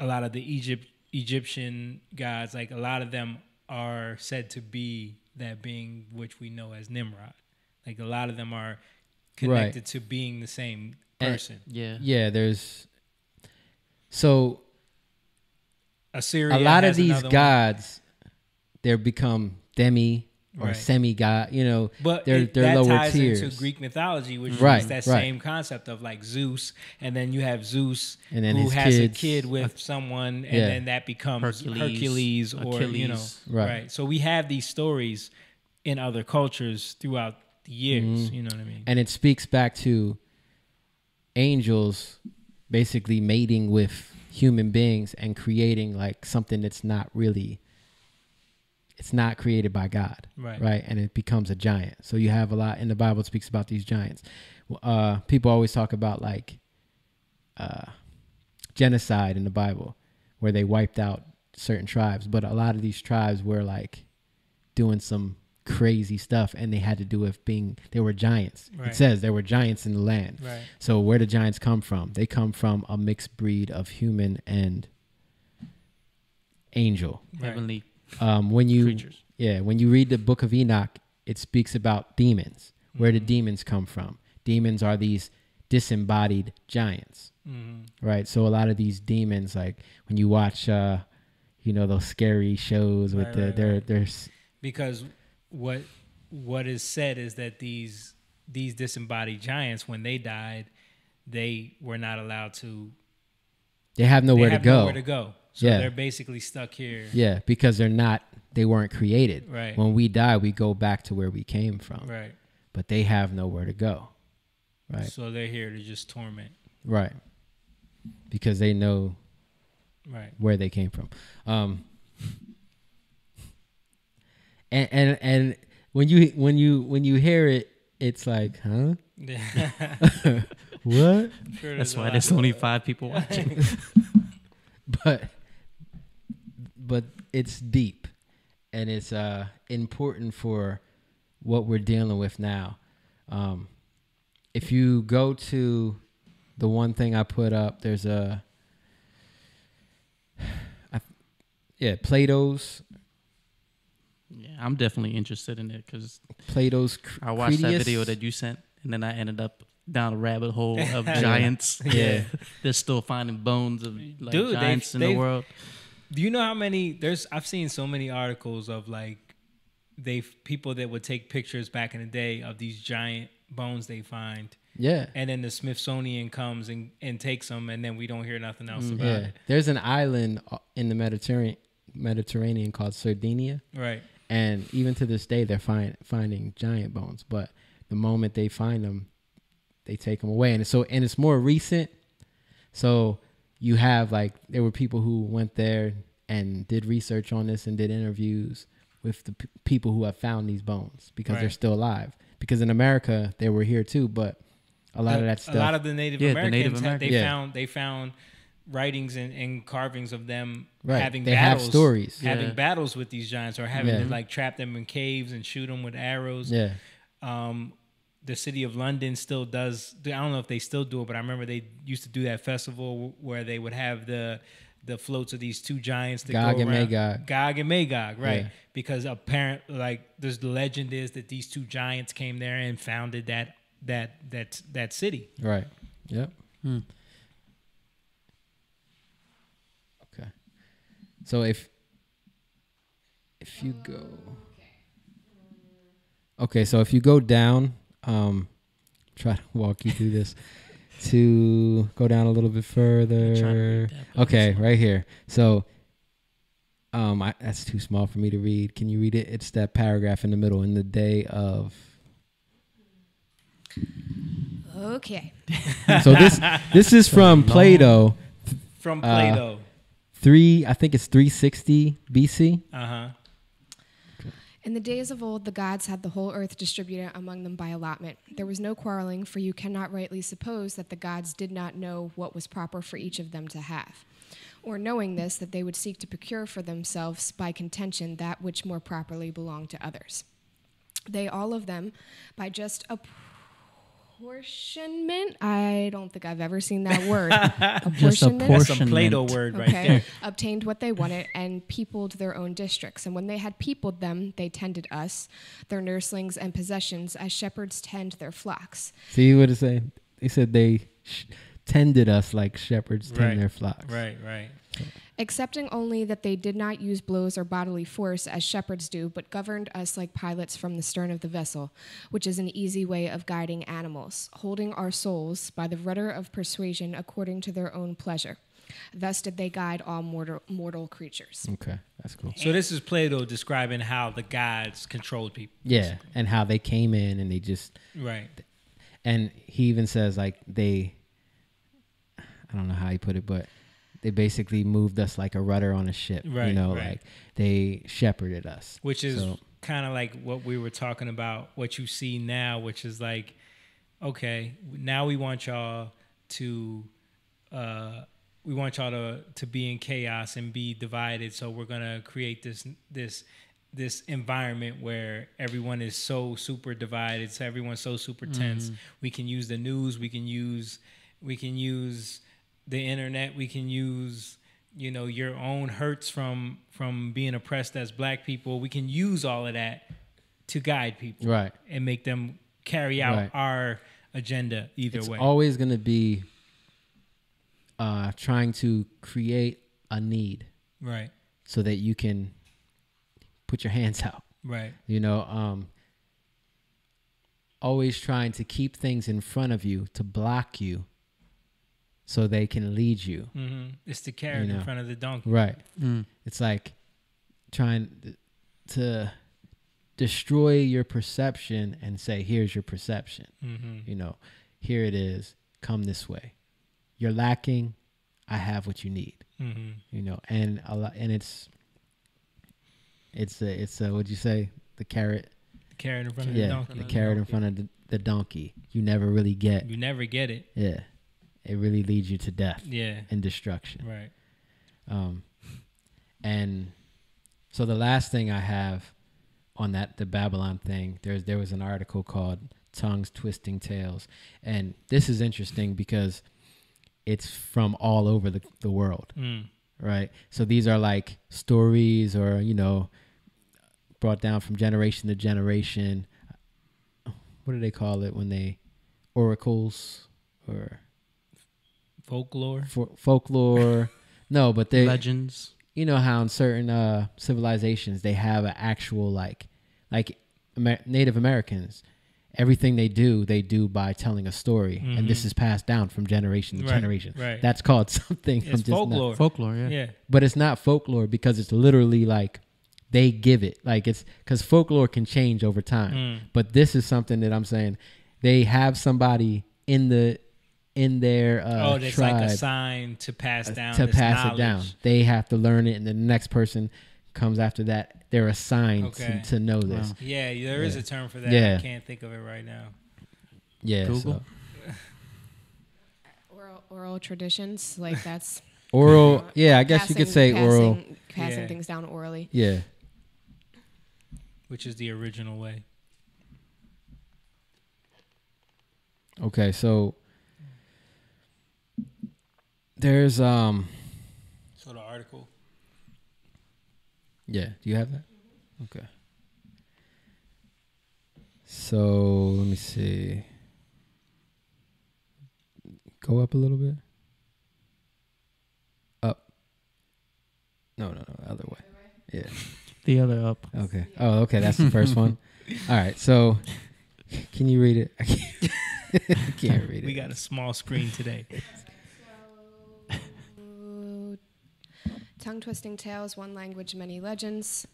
lot of the Egyptian gods, like, a lot of them are said to be that being which we know as Nimrod. Like, a lot of them are connected to being the same person. Yeah. There's so Assyria. A lot of has these another one. gods, they become demi or Right. semi-god, you know, But they're that lower ties tiers. into Greek mythology, which Right, is that right. same concept of like Zeus, and then you have Zeus And then who his has kids. a kid with someone, and Yeah. then that becomes Hercules or Achilles. Right. So we have these stories in other cultures throughout the years. You know what I mean? And it speaks back to angels basically mating with human beings and creating like something that's not really, it's not created by God. Right. And it becomes a giant. So you have a lot in the Bible, it speaks about these giants. People always talk about like genocide in the Bible where they wiped out certain tribes, but a lot of these tribes were like doing some crazy stuff, and they had to do with they were giants. Right. It says there were giants in the land. Right. So where do giants come from? They come from a mixed breed of human and angel. Heavenly When you creatures. when you read the book of Enoch, it speaks about demons. Where did demons come from? Demons are these disembodied giants. Right. So a lot of these demons, like when you watch those scary shows with they're Because what is said is that these disembodied giants, when they died, they were not allowed to. they have nowhere they have to go. Nowhere to go. So Yeah. they're basically stuck here. Yeah, because they weren't created. Right. When we die, we go back to where we came from. Right. But they have nowhere to go. Right. So they're here to just torment. Right. Because they know Right. where they came from. And when you hear it, it's like, huh? What? That's why there's only 5 people watching. But it's deep, and it's important for what we're dealing with now. If you go to the one thing I put up, there's Plato's. Yeah, I'm definitely interested in it because Plato's. I watched that Critias. video that you sent, and then I ended up down a rabbit hole of giants. Yeah. They're still finding bones of like Dude, giants in the they've- world. Do you know how many I've seen so many articles of like people that would take pictures back in the day of these giant bones they find. Yeah. And then the Smithsonian comes and takes them, and then we don't hear nothing else about Yeah. it. There's an island in the Mediterranean called Sardinia. Right. And even to this day, they're finding giant bones. But the moment they find them, they take them away. And it's more recent. So you have there were people who went there and did research on this and did interviews with the people who have found these bones because Right. they're still alive. Because in America, they were here too, but a lot of that stuff. A lot of the Native Yeah, the Americans, Native Americans. they found writings and carvings of them Right. having They have battles, stories. having Yeah. battles with these giants, or having Yeah. to like trap them in caves and shoot them with arrows. Yeah. The city of London still does. I don't know if they still do it, but I remember they used to do that festival where they would have the floats of these 2 giants that Gog go and around. Magog. Gog and Magog, right? Yeah. Because there's the legend is that these 2 giants came there and founded that city. Right. Yep. Okay. So if you go, so if you go down, try to walk you through this. To go down a little bit further. read that, but Okay, right here. So, that's too small for me to read. Can you read it? It's that paragraph in the middle. In the day of. Okay. So this is from Plato. From Plato. I think it's 360 BC. In the days of old, the gods had the whole earth distributed among them by allotment. There was no quarreling, for you cannot rightly suppose that the gods did not know what was proper for each of them to have. Or knowing this, that they would seek to procure for themselves by contention that which more properly belonged to others. They all of them, by just Apportionment? I don't think I've ever seen that word. Just Apportionment. That's some Apportionment. Play-Doh word right Okay. there. Obtained what they wanted and peopled their own districts. And when they had peopled them, they tended us, their nurslings and possessions, as shepherds tend their flocks. See what it say? They said they tended us like shepherds tend Right. their flocks. Right, right. Excepting only that they did not use blows or bodily force as shepherds do, but governed us like pilots from the stern of the vessel, which is an easy way of guiding animals, holding our souls by the rudder of persuasion according to their own pleasure. Thus did they guide all mortal creatures. Okay, that's cool. So this is Plato describing how the gods controlled people. Yeah, and how they came in and they just, Right. and he even says like I don't know how he put it, but they basically moved us like a rudder on a ship. Right, You know, right. like they shepherded us. Which is So- kind of like what we were talking about, what you see now, which is like, okay, now we want y'all to be in chaos and be divided. So we're gonna create this environment where everyone is so super divided, so everyone's so super tense. We can use the news, we can use the internet, we can use your own hurts from being oppressed as black people. We can use all of that to guide people, Right. and make them carry out Right. our agenda either It's way. always going to be trying to create a need Right, so that you can put your hands out. right, Always trying to keep things in front of you to block you so they can lead you. It's the carrot in front of the donkey. Right. It's like trying to destroy your perception and say, here's your perception. Here it is. Come this way. You're lacking. I have what you need. And a lot, and it's what'd you say? The carrot. The carrot in front of the donkey. The carrot in front of the donkey. You never really get. You never get it. Yeah. It really leads you to death. Yeah. And destruction. Right. And so the last thing I have on the Babylon thing, there was an article called Tongues Twisting Tales. And this is interesting because it's from all over the world. Right. So these are like stories or, brought down from generation to generation. What do they call it when they oracles or Folklore. Folklore? No, but they Legends. You know how in certain civilizations they have an actual like Native Americans, everything they do by telling a story, and this is passed down from generation to generation. Right. That's called something. It's folklore. Folklore, yeah. Yeah. But it's not folklore because it's literally like they give it. Like it's because folklore can change over time. But this is something that I'm saying they have somebody in their that's tribe like a sign to pass down. to this pass knowledge. it down. They have to learn it, and the next person comes after that. They're assigned Okay. to know this. Wow. Yeah, there is a term for that. Yeah. I can't think of it right now. Yeah. Google. So. Oral traditions, like that's Oral. Yeah, I guess you could say oral. Passing Yeah. things down orally. Yeah. Which is the original way. Okay, so there's So the article. Yeah, do you have that? Okay. So let me see. Go up a little bit. Up. No, other way. Yeah. The other up. Okay. Oh, okay. That's the first one. All right. So, can you read it? I can't read it. We got a small screen today. Tongue twisting tales, one language, many legends.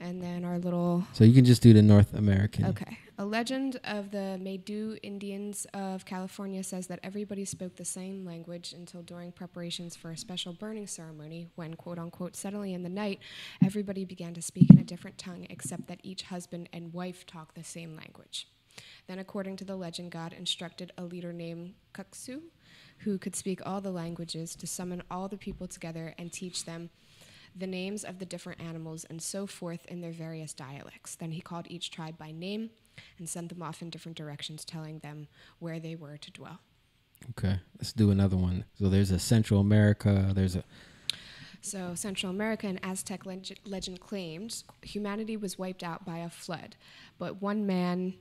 And then our little... So you can just do the North American. Okay. A legend of the Maidu Indians of California says that everybody spoke the same language until during preparations for a special burning ceremony when, quote unquote, suddenly in the night, everybody began to speak in a different tongue except that each husband and wife talked the same language. Then, according to the legend, God instructed a leader named Kuksu, who could speak all the languages, to summon all the people together and teach them the names of the different animals and so forth in their various dialects. Then he called each tribe by name, and sent them off in different directions, telling them where they were to dwell. Okay, let's do another one. So there's a Central America. So Central America, an Aztec legend claimed humanity was wiped out by a flood, but one man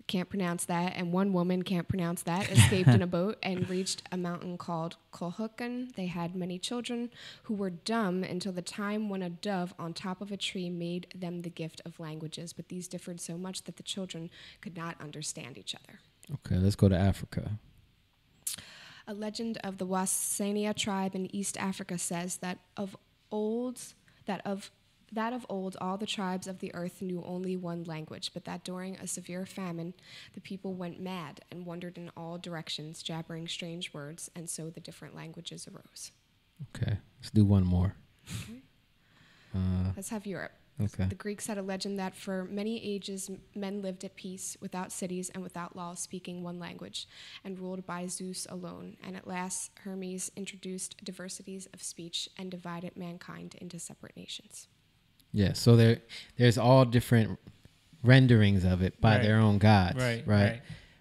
can't pronounce that, and one woman can't pronounce that, escaped in a boat and reached a mountain called Colhuacan. They had many children who were dumb until the time when a dove on top of a tree made them the gift of languages, but these differed so much that the children could not understand each other. Okay, let's go to Africa. A legend of the Wasania tribe in East Africa says that of old, all the tribes of the earth knew only one language, but that during a severe famine, the people went mad and wandered in all directions, jabbering strange words, and so the different languages arose. Okay, let's do one more. Okay. Let's have Europe. Okay. The Greeks had a legend that for many ages men lived at peace, without cities and without laws, speaking one language, and ruled by Zeus alone. And at last, Hermes introduced diversities of speech and divided mankind into separate nations. Yeah, so there's all different renderings of it by their own gods, right?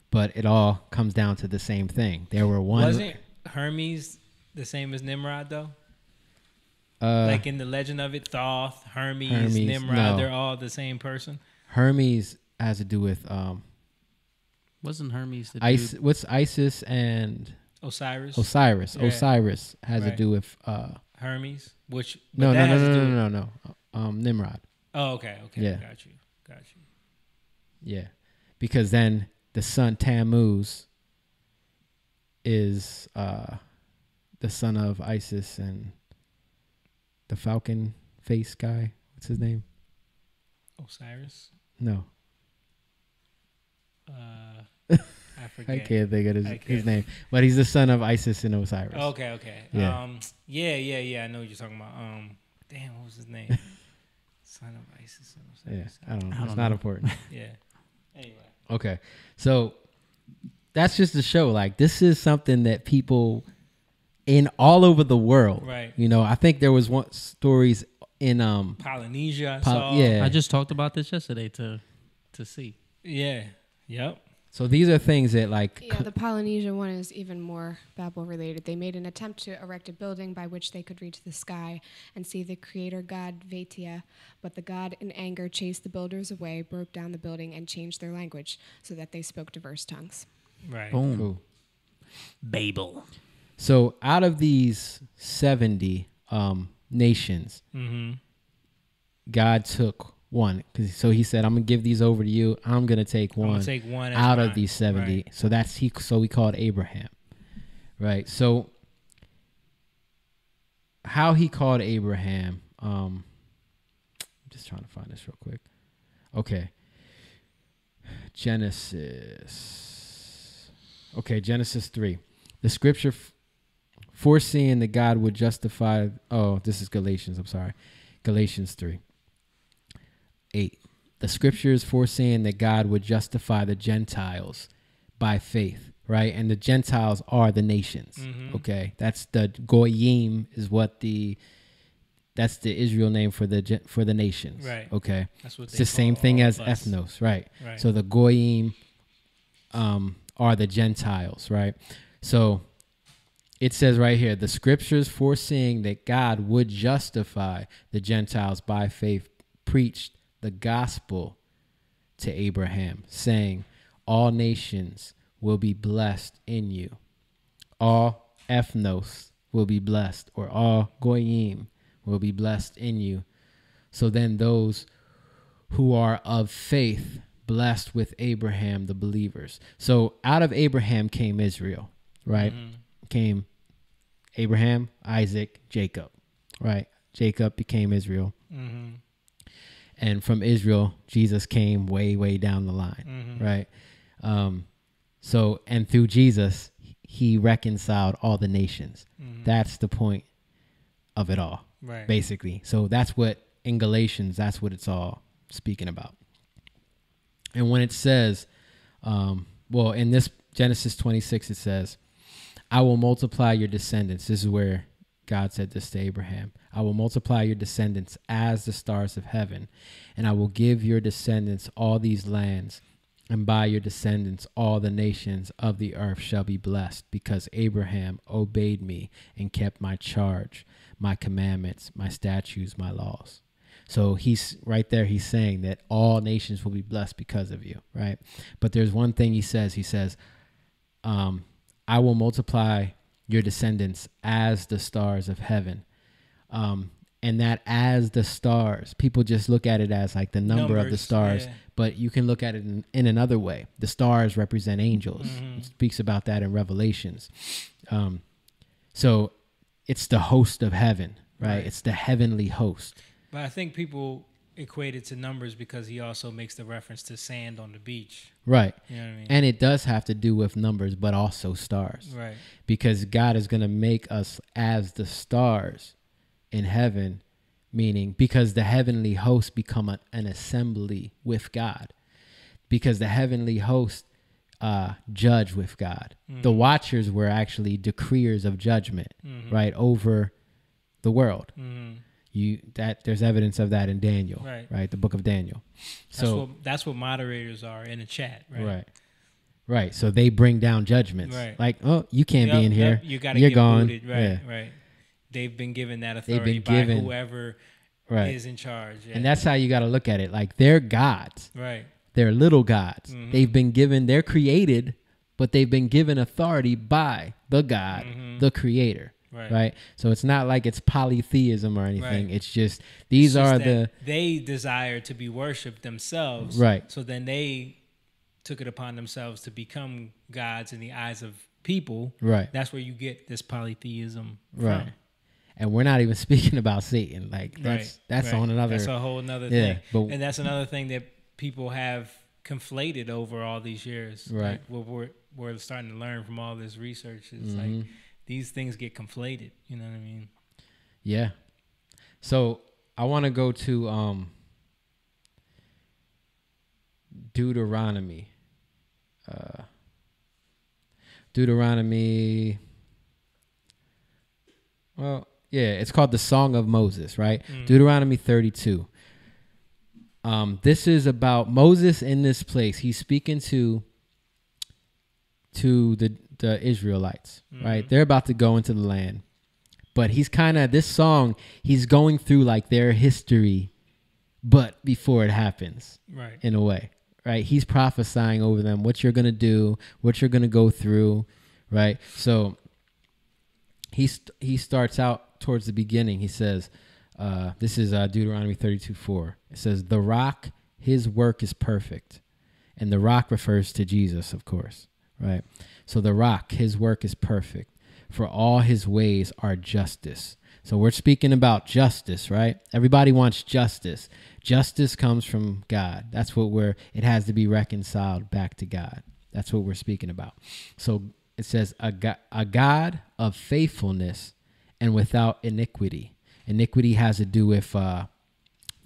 But it all comes down to the same thing. There were one. Wasn't Hermes the same as Nimrod though? Like in the legend of it, Thoth, Hermes, Nimrod, no. they're all the same person. Hermes has to do with Wasn't Hermes the dude? what's Isis and Osiris. Osiris. Yeah. Osiris has to Right. do with Hermes, which no, that has to do with- no. Nimrod. Oh, okay, Yeah. got you. Yeah, because then the son Tammuz is the son of Isis and the falcon face guy. What's his name? Osiris. No, I forget. I can't think of I his can't. name. But he's the son of Isis and Osiris. Okay. Yeah. Yeah. I know what you're talking about. Damn, what was his name? Son of Isis and Yeah, Osiris. I don't know. I It's don't not know. important. Yeah. Anyway. Okay, so that's just to show, like, this is something that people in all over the world, Right. You know, I think there was one stories in Polynesia. I saw. yeah. I just talked about this yesterday to see. Yeah. Yep. So these are things that, like, Yeah, the Polynesia one is even more Babel related. They made an attempt to erect a building by which they could reach the sky and see the creator god Vatia, but the god in anger chased the builders away, broke down the building, and changed their language so that they spoke diverse tongues. Right. Boom. cool. Babel. So out of these 70 nations, Mm-hmm. God took one. So he said, I'm going to give these over to you. I'm going to take I'm one gonna take one as out of mine. these 70. Right. So that's so we called Abraham. Right. So how he called Abraham, I'm just trying to find this real quick. Okay. Genesis 3. The scripture foreseeing that God would justify. Oh, this is Galatians. I'm sorry. Galatians 3:8. The scriptures foreseeing that God would justify the Gentiles by faith, right? And the Gentiles are the nations. Mhm. Okay, that's the goyim is what that's the Israel name for the nations. Right. Okay. That's what It's they the same call thing all as of us. ethnos, right? Right. So the goyim are the Gentiles, right? So it says right here, the scriptures foreseeing that God would justify the Gentiles by faith preached the gospel to Abraham, saying, all nations will be blessed in you. All ethnos will be blessed, or all goyim will be blessed in you. So then those who are of faith blessed with Abraham, the believers. So out of Abraham came Israel, right? Came Abraham, Isaac, Jacob, right? Jacob became Israel. Mm-hmm. And from Israel, Jesus came way, way down the line, right? So, and through Jesus, he reconciled all the nations. That's the point of it all, Right. basically. So that's what, in Galatians, that's what it's all speaking about. And when it says, well, in this Genesis 26, it says, I will multiply your descendants. This is where God said this to Abraham. I will multiply your descendants as the stars of heaven, and I will give your descendants all these lands, And by your descendants, all the nations of the earth shall be blessed, because Abraham obeyed me and kept my charge, my commandments, my statutes, my laws. So he's right there. He's saying that all nations will be blessed because of you, right? But there's one thing he says. He says, I will multiply your descendants as the stars of heaven. And that as the stars, people just look at it as like the number of the stars, but you can look at it in another way. The stars represent angels. It speaks about that in Revelations. So it's the host of heaven, right? It's the heavenly host. But I think people equate it to numbers because he also makes the reference to sand on the beach. Right. You know what I mean? And it does have to do with numbers, but also stars. Right. Because God is going to make us as the stars in heaven, meaning because the heavenly hosts become an assembly with God. Because the heavenly hosts judge with God. The watchers were actually decreers of judgment, right, over the world. There's evidence of that in Daniel, right? The book of Daniel. So that's what moderators are in a chat, right? Right. So they bring down judgments, right? Like, oh, you can't be in here. You got to You're get gone. Booted. Right, right. They've been given that authority by whoever is in charge, and that's how you got to look at it. Like they're gods, right? They're little gods. They've been given. They're created, but they've been given authority by the God, the Creator. Right. So it's not like it's polytheism or anything. It's just these are they desire to be worshipped themselves. Right. So then they took it upon themselves to become gods in the eyes of people. Right. That's where you get this polytheism from. Right. And we're not even speaking about Satan. Like that's on another. That's a whole another thing. And that's another thing that people have conflated over all these years. Right. Like we're starting to learn from all this research. It's like these things get conflated. You know what I mean? Yeah. So I want to go to Deuteronomy. Well, yeah, it's called the Song of Moses, right? Deuteronomy 32. This is about Moses in this place. He's speaking to the Israelites, right? They're about to go into the land. But he's kind of, this song, he's going through like their history, but before it happens, right? In a way, right? He's prophesying over them what you're going to do, what you're going to go through, right? So he starts out towards the beginning. He says, this is Deuteronomy 32:4. It says, the rock, his work is perfect. And the rock refers to Jesus, of course, right? So the rock, his work is perfect. For all his ways are justice. So we're speaking about justice, right? Everybody wants justice. Justice comes from God. That's what it has to be reconciled back to God. That's what we're speaking about. So it says a God of faithfulness and without iniquity. Iniquity has to do with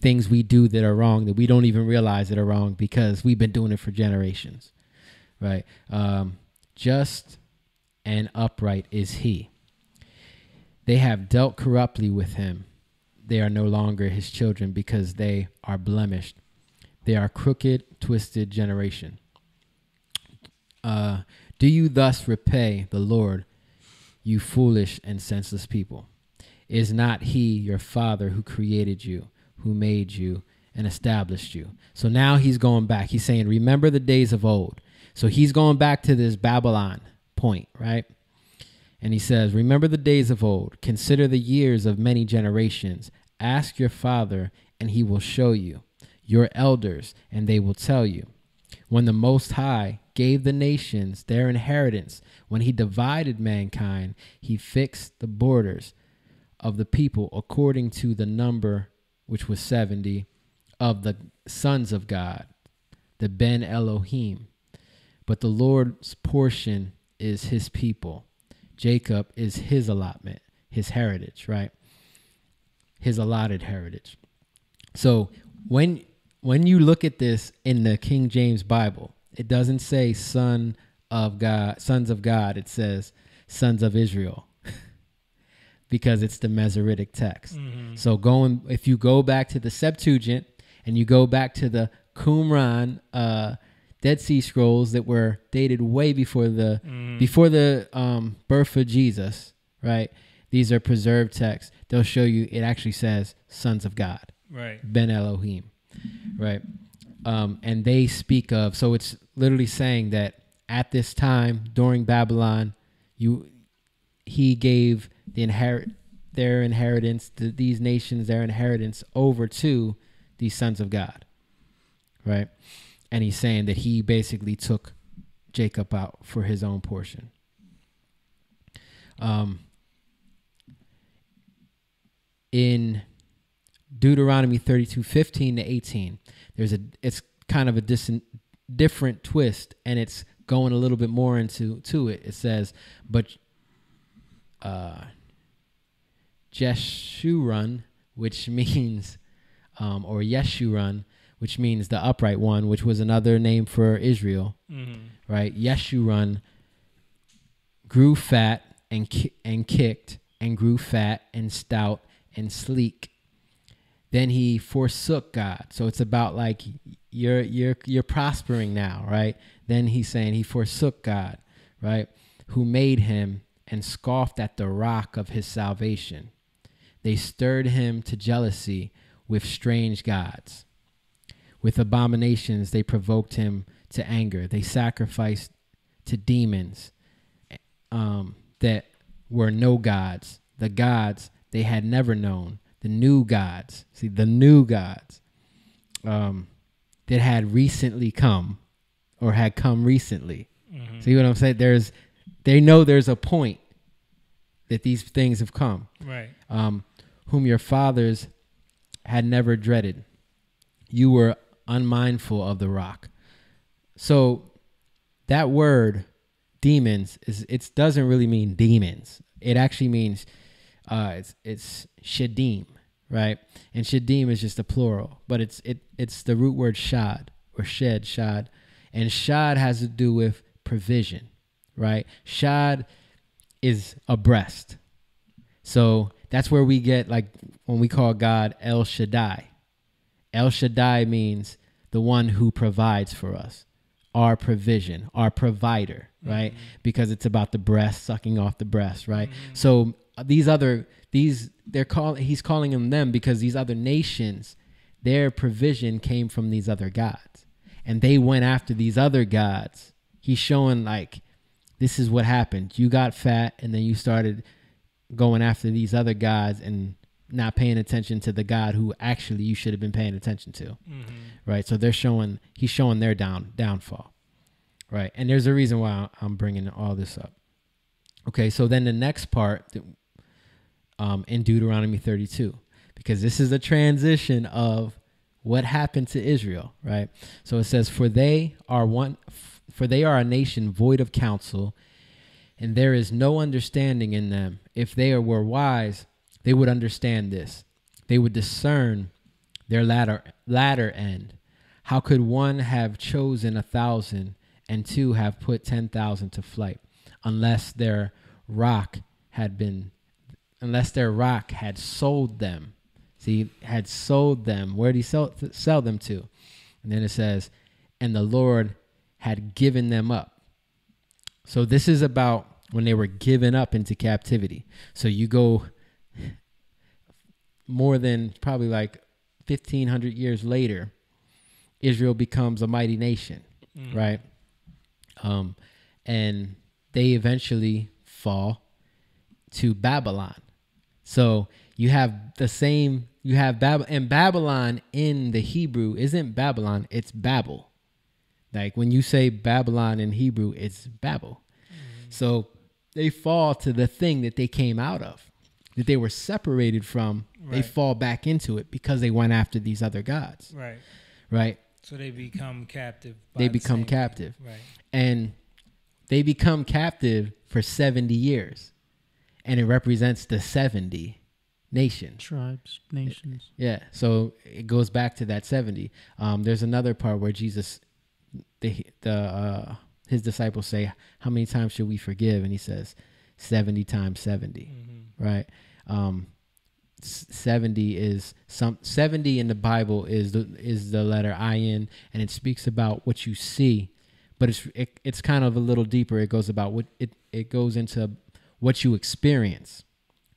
things we do that are wrong, that we don't even realize that are wrong because we've been doing it for generations, right? Just and upright is he. They have dealt corruptly with him. They are no longer his children because they are blemished. They are crooked, twisted generation. Do you thus repay the Lord, you foolish and senseless people? Is not he your father who created you, who made you and established you? So now he's going back. He's saying, remember the days of old. So he's going back to this Babylon point, right? And he says, remember the days of old. Consider the years of many generations. Ask your father, and he will show you. Your elders, and they will tell you. When the Most High gave the nations their inheritance, when he divided mankind, he fixed the borders of the people according to the number, which was 70, of the sons of God, the Ben Elohim. But the Lord's portion is his people. Jacob is his allotment, his heritage, right? His allotted heritage. So when you look at this in the King James Bible, it doesn't say sons of God. It says sons of Israel because it's the Masoretic text. So if you go back to the Septuagint and you go back to the Qumran Dead Sea Scrolls that were dated way before the birth of Jesus, right? These are preserved texts. They'll show you it actually says sons of God, Right. Ben Elohim, right? And they speak of, so it's literally saying that at this time during Babylon, he gave their inheritance, these nations, their inheritance over to these sons of God, right? And he's saying that he basically took Jacob out for his own portion. In Deuteronomy 32:15-18, it's kind of a different twist, and it's going a little bit more into it. It says, but Jeshurun, which means, or Yeshurun, which means the upright one, which was another name for Israel, right? Yeshurun grew fat and kicked, and grew fat and stout and sleek. Then he forsook God. So it's about like you're prospering now, right? Then he's saying he forsook God, right? Who made him, and scoffed at the rock of his salvation. They stirred him to jealousy with strange gods. With abominations, they provoked him to anger. They sacrificed to demons that were no gods, the gods they had never known, the new gods. See, the new gods that had recently come, or had come recently. See what I'm saying? They know there's a point that these things have come. Right. Whom your fathers had never dreaded. You were unmindful of the rock. So that word demons it doesn't really mean demons. It actually means it's shadim, right? And shadim is just a plural, but it's the root word shad, or shad, and shad has to do with provision, right? Shad is a breast. So that's where we get, like, when we call God El Shaddai. El Shaddai means the one who provides for us, our provision, our provider, right? Because it's about the breast, sucking off the breast, right? So he's calling them because these other nations, their provision came from these other gods, and they went after these other gods. He's showing, like, this is what happened. You got fat, and then you started going after these other gods and not paying attention to the God who actually you should have been paying attention to, right? So he's showing their downfall, right? And there's a reason why I'm bringing all this up. Okay, so then the next part in Deuteronomy 32, because this is a transition of what happened to Israel, right? So it says, for they are a nation void of counsel, and there is no understanding in them. If they were wise, they would understand this. They would discern their latter end. How could one have chosen 1,000 and two have put 10,000 to flight, unless their rock had sold them? See, had sold them. Where did he sell them to? And then it says, and the Lord had given them up. So this is about when they were given up into captivity. So you go more than probably like 1,500 years later, Israel becomes a mighty nation, right? And they eventually fall to Babylon. So you have Babylon in the Hebrew isn't Babylon, it's Babel. Like when you say Babylon in Hebrew, it's Babel. So they fall to the thing that they came out of, that they were separated from. Right. They fall back into it because they went after these other gods. Right. Right. So they become captive. They become captive. Right. And they become captive for 70 years. And it represents the 70 nations. Tribes, nations. Yeah. So it goes back to that 70. There's another part where Jesus, his disciples say, how many times should we forgive? And he says 70 times 70. Right. 70 is 70 in the Bible is the letter Ayin, and it speaks about what you see, but it's kind of a little deeper. It goes about what it goes into what you experience,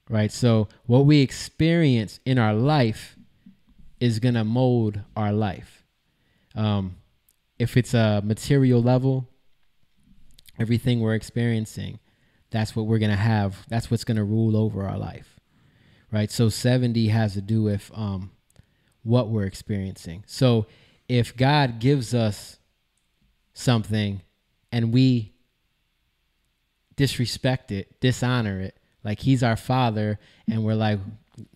right? So what we experience in our life is gonna mold our life. If it's a material level, everything we're experiencing, that's what we're gonna have. That's what's gonna rule over our life. Right. So 70 has to do with what we're experiencing. So if God gives us something and we disrespect it, dishonor it, like he's our father and we're like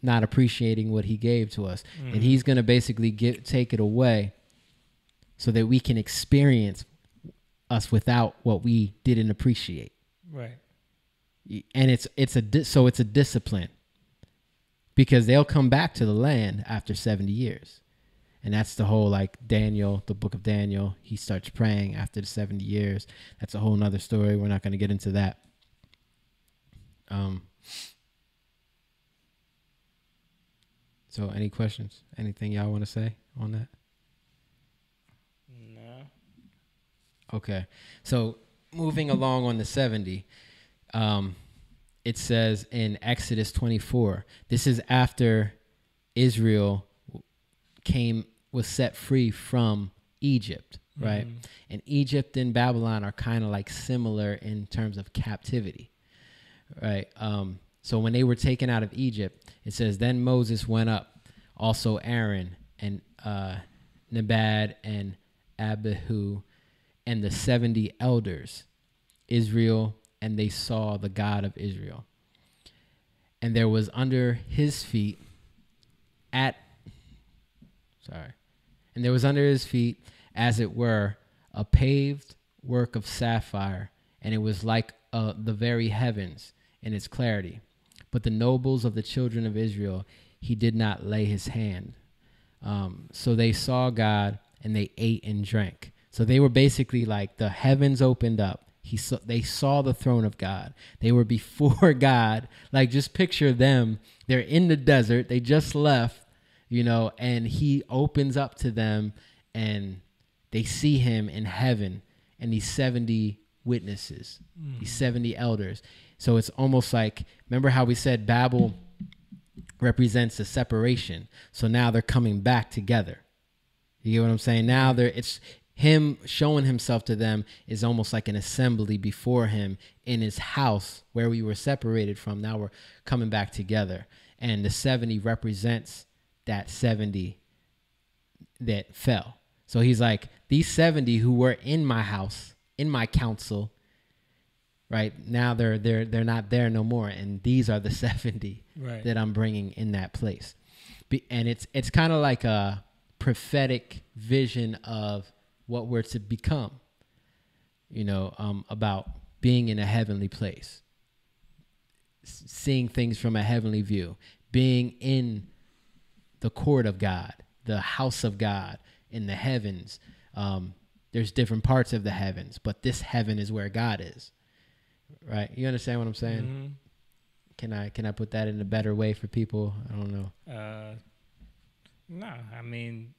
not appreciating what he gave to us, and he's going to basically take it away so that we can experience us without what we didn't appreciate. Right. And it's a discipline. Because they'll come back to the land after 70 years. And that's the whole, like, Daniel, the book of Daniel. He starts praying after the 70 years. That's a whole nother story. We're not going to get into that. So any questions? Anything y'all want to say on that? No. Okay. So moving along on the 70, it says in Exodus 24, this is after Israel was set free from Egypt, right? And Egypt and Babylon are kind of like similar in terms of captivity, right? So when they were taken out of Egypt, it says, then Moses went up, also Aaron and Nabad and Abihu and the 70 elders, Israel, and they saw the God of Israel. And there was under his feet as it were, a paved work of sapphire, and it was like the very heavens in its clarity. But the nobles of the children of Israel, he did not lay his hand. So they saw God, and they ate and drank. So they were basically like the heavens opened up. They saw the throne of God. They were before God. Like, just picture them. They're in the desert. They just left, and he opens up to them and they see him in heaven and these 70 witnesses, these 70 elders. So it's almost like, remember how we said Babel represents a separation. So now they're coming back together. You get what I'm saying? Now it's him showing himself to them is almost like an assembly before him in his house where we were separated from. Now we're coming back together. And the 70 represents that 70 that fell. So he's like, these 70 who were in my house, in my council, right? Now they're not there no more. And these are the 70 that I'm bringing in that place. And it's kind of like a prophetic vision of what we're to become, about being in a heavenly place, seeing things from a heavenly view, being in the court of God, the house of God in the heavens. There's different parts of the heavens, but this heaven is where God is, right? You understand what I'm saying? Mm-hmm. Can I put that in a better way for people? I don't know. No, I mean,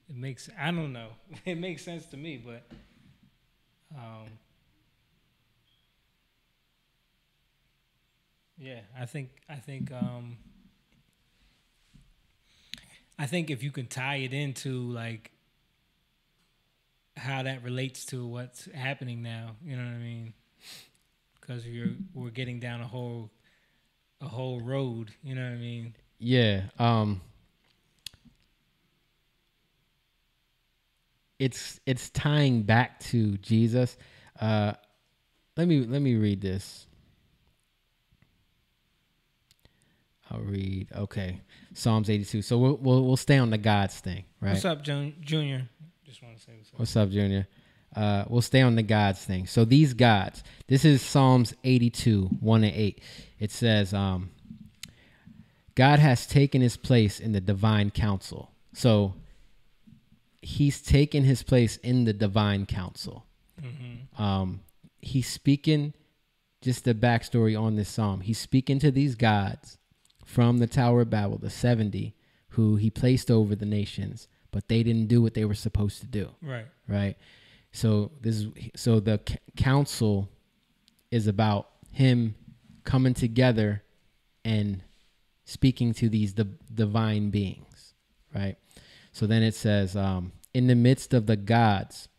I don't know. It makes sense to me, but yeah, I think if you can tie it into like how that relates to what's happening now, you know what I mean? Because we're getting down a whole road, you know what I mean? Yeah. It's tying back to Jesus. Let me read this. I'll read. Okay, Psalms 82. So we'll stay on the gods thing, right? What's up, Junior? Just want to say what's up. What's up, Junior? We'll stay on the gods thing. So these gods. This is Psalms 82, 1-8. It says, God has taken his place in the divine council. So he's taken his place in the divine council. Mm-hmm. He's speaking, just the backstory on this psalm. He's speaking to these gods from the Tower of Babel, the 70, who he placed over the nations, but they didn't do what they were supposed to do. Right. Right. So the council is about him coming together and speaking to these divine beings. Right. So then it says, in the midst of the gods,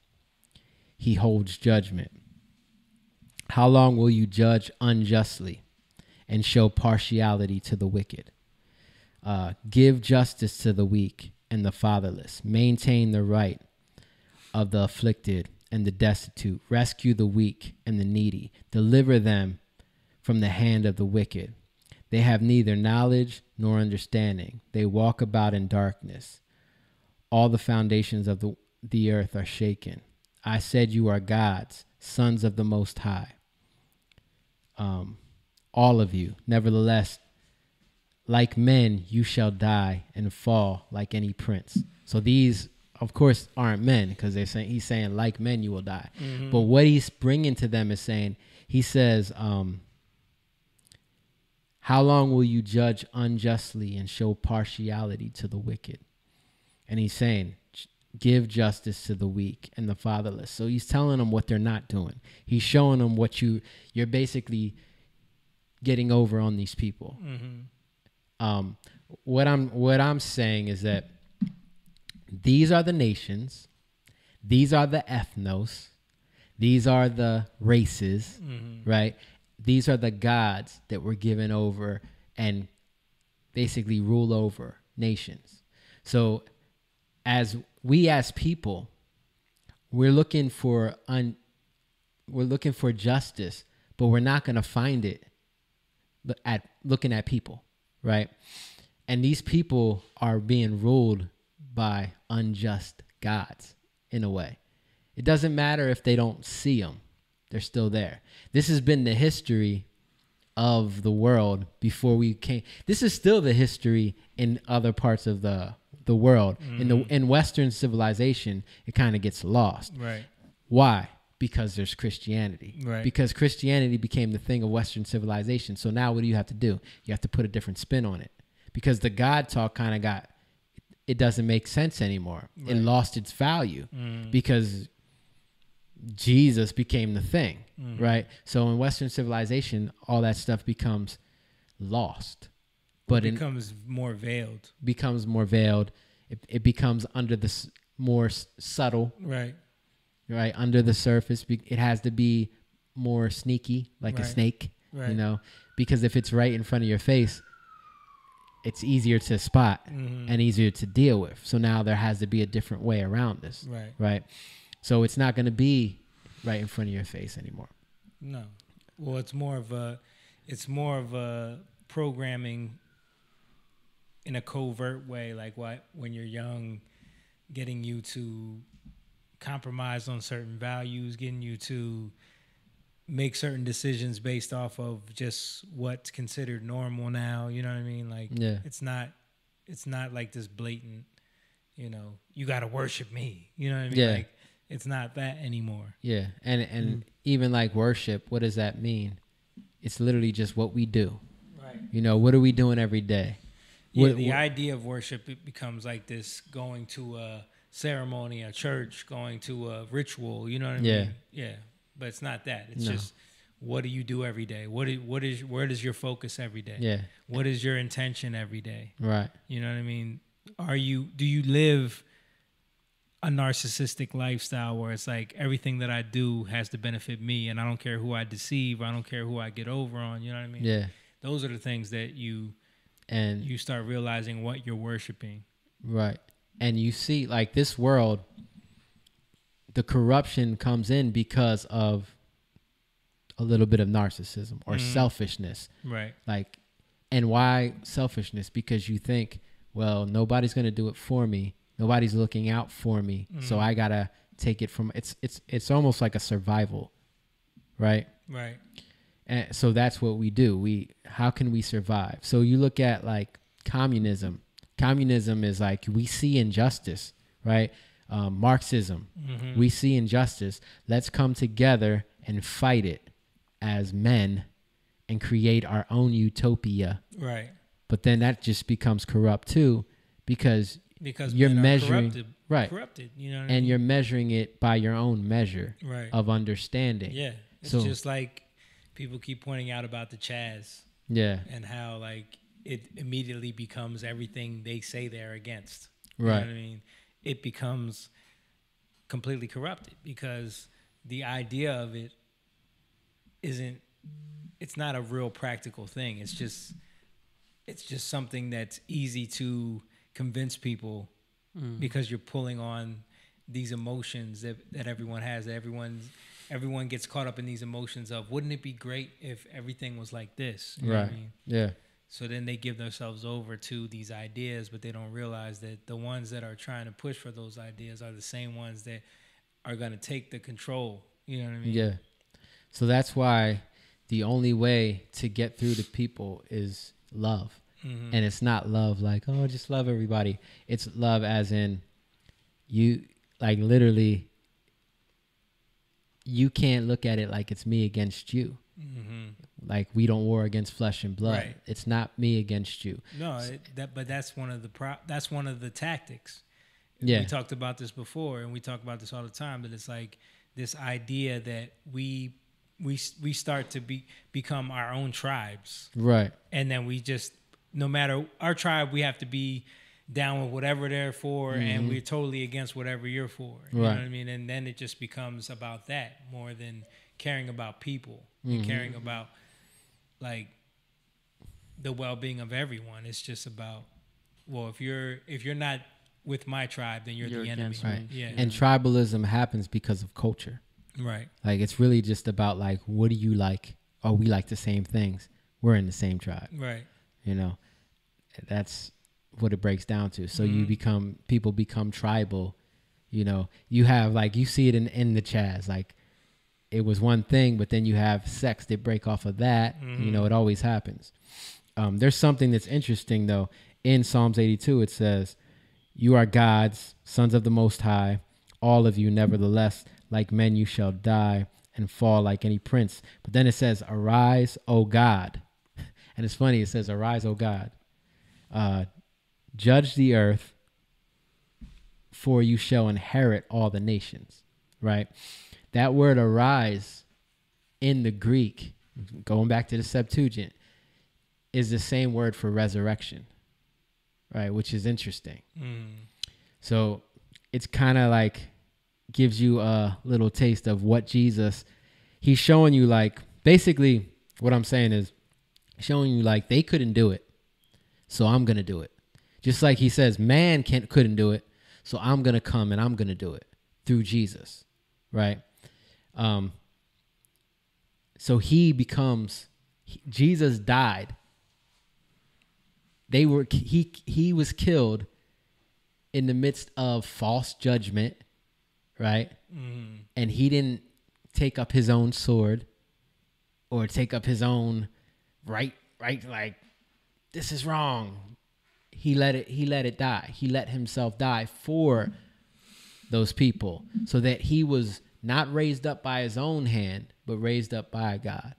he holds judgment. How long will you judge unjustly and show partiality to the wicked? Give justice to the weak and the fatherless. Maintain the right of the afflicted and the destitute. Rescue the weak and the needy. Deliver them from the hand of the wicked. They have neither knowledge nor understanding. They walk about in darkness. All the foundations of the earth are shaken. I said you are gods, sons of the Most High. All of you. Nevertheless, like men, you shall die and fall like any prince. So these, of course, aren't men, because he's saying like men, you will die. Mm-hmm. But what he's bringing to them is saying, he says, how long will you judge unjustly and show partiality to the wicked? And he's saying, give justice to the weak and the fatherless. So he's telling them what they're not doing. He's showing them what you're basically getting over on these people. Mm-hmm. What I'm saying is that these are the nations, these are the ethnos, these are the races, mm-hmm. right? These are the gods that were given over and basically rule over nations. So as people, we're looking for justice, but we're not going to find it looking at people, right? And these people are being ruled by unjust gods in a way. It doesn't matter if they don't see them. They're still there. This has been the history of the world before we came. This is still the history in other parts of the world. Mm-hmm. In Western civilization, it kind of gets lost. Right. Why? Because there's Christianity. Right. Because Christianity became the thing of Western civilization. So now what do you have to do? You have to put a different spin on it. Because the God talk kind of it doesn't make sense anymore. Right. It lost its value because Jesus became the thing, right? So in Western civilization, all that stuff becomes lost. But it becomes more veiled. It becomes under the more subtle. Right. Right. Under the surface. It has to be more sneaky, like a snake, you know, because if it's right in front of your face, it's easier to spot and easier to deal with. So now there has to be a different way around this. Right. Right. So it's not going to be right in front of your face anymore. No. Well, it's more of a programming in a covert way, like when you're young, getting you to compromise on certain values, getting you to make certain decisions based off of just what's considered normal now. You know what I mean? Like, it's not like this blatant, you know, you got to worship me. You know what I mean? Yeah. Like, it's not that anymore. Yeah. And even like worship, what does that mean? It's literally just what we do. Right. You know, what are we doing every day? Yeah, the idea of worship, it becomes like this going to a ceremony, a church, going to a ritual, you know what I mean? Yeah. But it's not that. It's just, what do you do every day? Where does your focus every day? Yeah. What is your intention every day? Right. You know what I mean? Do you live a narcissistic lifestyle where it's like everything that I do has to benefit me and I don't care who I deceive, I don't care who I get over on, you know what I mean? Yeah. Those are the things that you start realizing what you're worshiping. Right. And you see, like, this world, the corruption comes in because of a little bit of narcissism or selfishness. Right. Like, and why selfishness? Because you think, well, nobody's going to do it for me. Nobody's looking out for me. So I got to take it from, it's almost like a survival. Right. Right. And so that's what we do. How can we survive? So you look at like communism. Communism is like, we see injustice, right? Marxism, we see injustice. Let's come together and fight it as men and create our own utopia. Right. But then that just becomes corrupt too, because you're men are measuring corrupted. You know what I mean? and you're measuring it by your own measure of understanding. Yeah, it's So- just like people keep pointing out about the Chaz Yeah. and how like it immediately becomes everything they say they're against. You Right. know what I mean? It becomes completely corrupted because the idea of it isn't. It's not a real practical thing. It's just something that's easy to convince people because you're pulling on these emotions that everyone has. That everyone gets caught up in these emotions of, wouldn't it be great if everything was like this? You know what I mean? Yeah. So then they give themselves over to these ideas, but they don't realize that the ones that are trying to push for those ideas are the same ones that are going to take the control. You know what I mean? Yeah. So that's why the only way to get through to people is love. Mm-hmm. And it's not love like, oh, just love everybody. It's love as in you, like literally, you can't look at it like it's me against you. Mm-hmm. Like we don't war against flesh and blood. Right. It's not me against you. No, but that's one of the tactics. Yeah. We talked about this before, and we talk about this all the time. That it's like this idea that we start to become our own tribes, Right. and then we just, no matter our tribe, we have to be down with whatever they're for, and we're totally against whatever you're for. You know what I mean? And then it just becomes about that more than caring about people and caring about like the well-being of everyone. It's just about, well, if you're not with my tribe, then you're the enemy. against me. Right. Yeah. And tribalism happens because of culture. Right. Like it's really just about like, what do you like? Oh, we like the same things. We're in the same tribe. Right. You know, that's what it breaks down to. So people become tribal. You know, you have like, you see it in the Chaz, like it was one thing, but then you have sex that break off of that. You know, it always happens. There's something that's interesting though. In Psalms 82, it says, you are gods, sons of the Most High, all of you, nevertheless, like men you shall die and fall like any prince. But then it says, arise, O God. And it's funny, it says, arise, O God. Judge the earth, for you shall inherit all the nations. Right? That word arise in the Greek, going back to the Septuagint, is the same word for resurrection. Right? Which is interesting. So it's kind of like gives you a little taste of what Jesus, he's showing you like, basically what I'm saying is showing you like they couldn't do it. So I'm going to do it. Just like he says, man couldn't do it. So I'm going to come and I'm going to do it through Jesus. Right. So Jesus died. He was killed in the midst of false judgment, right? And he didn't take up his own sword or take up his own right, like this is wrong. He let it die. He let himself die for those people so that he was not raised up by his own hand, but raised up by God,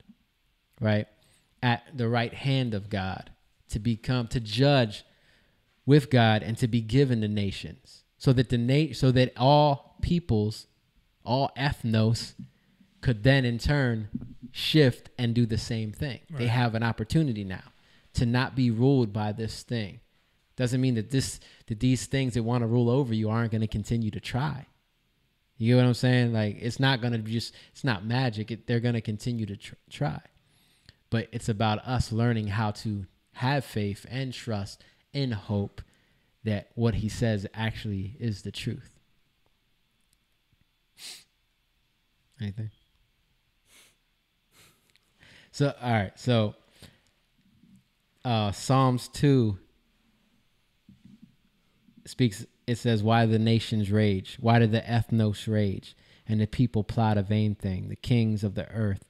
right? At the right hand of God to judge with God and to be given the nations so that all peoples, all ethnos could then in turn shift and do the same thing. Right. They have an opportunity now to not be ruled by this thing. Doesn't mean that these things that want to rule over you aren't going to continue to try. You get what I'm saying? Like it's not going to it's not magic. They're going to continue to try. But it's about us learning how to have faith and trust and hope that what he says actually is the truth. Anything? So, all right. So, Psalms 2 speaks, it says, why the nations rage? Why did the ethnos rage? And the people plot a vain thing. The kings of the earth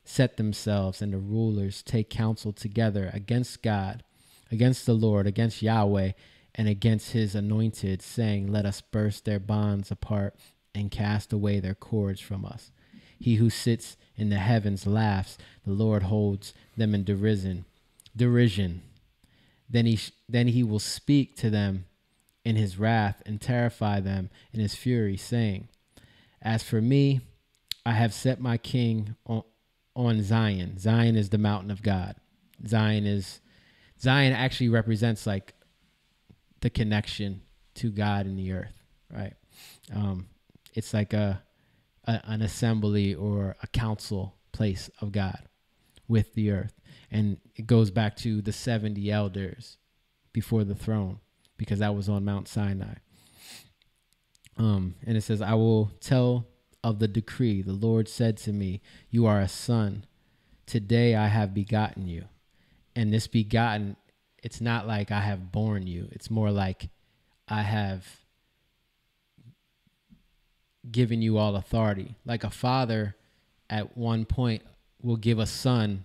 set themselves, and the rulers take counsel together against God, against the Lord, against Yahweh, and against his anointed, saying, let us burst their bonds apart and cast away their cords from us. He who sits in the heavens laughs. The Lord holds them in derision. derision. Then he will speak to them in his wrath and terrify them in his fury, saying, as for me, I have set my king on Zion. Zion is the mountain of God. Zion actually represents like the connection to God and the earth, right? It's like an assembly or a council place of God with the earth. And it goes back to the 70 elders before the throne, because that was on Mount Sinai. And it says, I will tell of the decree. The Lord said to me, you are a son. Today I have begotten you. And this begotten, it's not like I have born you. It's more like I have given you all authority. Like a father at one point will give a son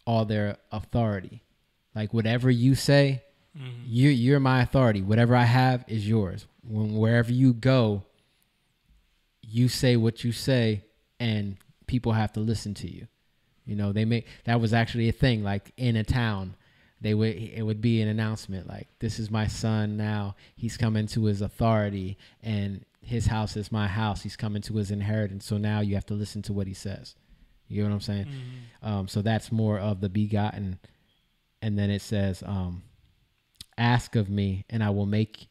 all their authority. Like whatever you say, you're my authority. Whatever I have is yours. Wherever you go, you say what you say, and people have to listen to you. You know, that was actually a thing. Like in a town, it would be an announcement like, this is my son now. He's coming to his authority, and his house is my house. He's coming to his inheritance. So now you have to listen to what he says. You know what I'm saying? So that's more of the begotten. And then it says, ask of me, and I will make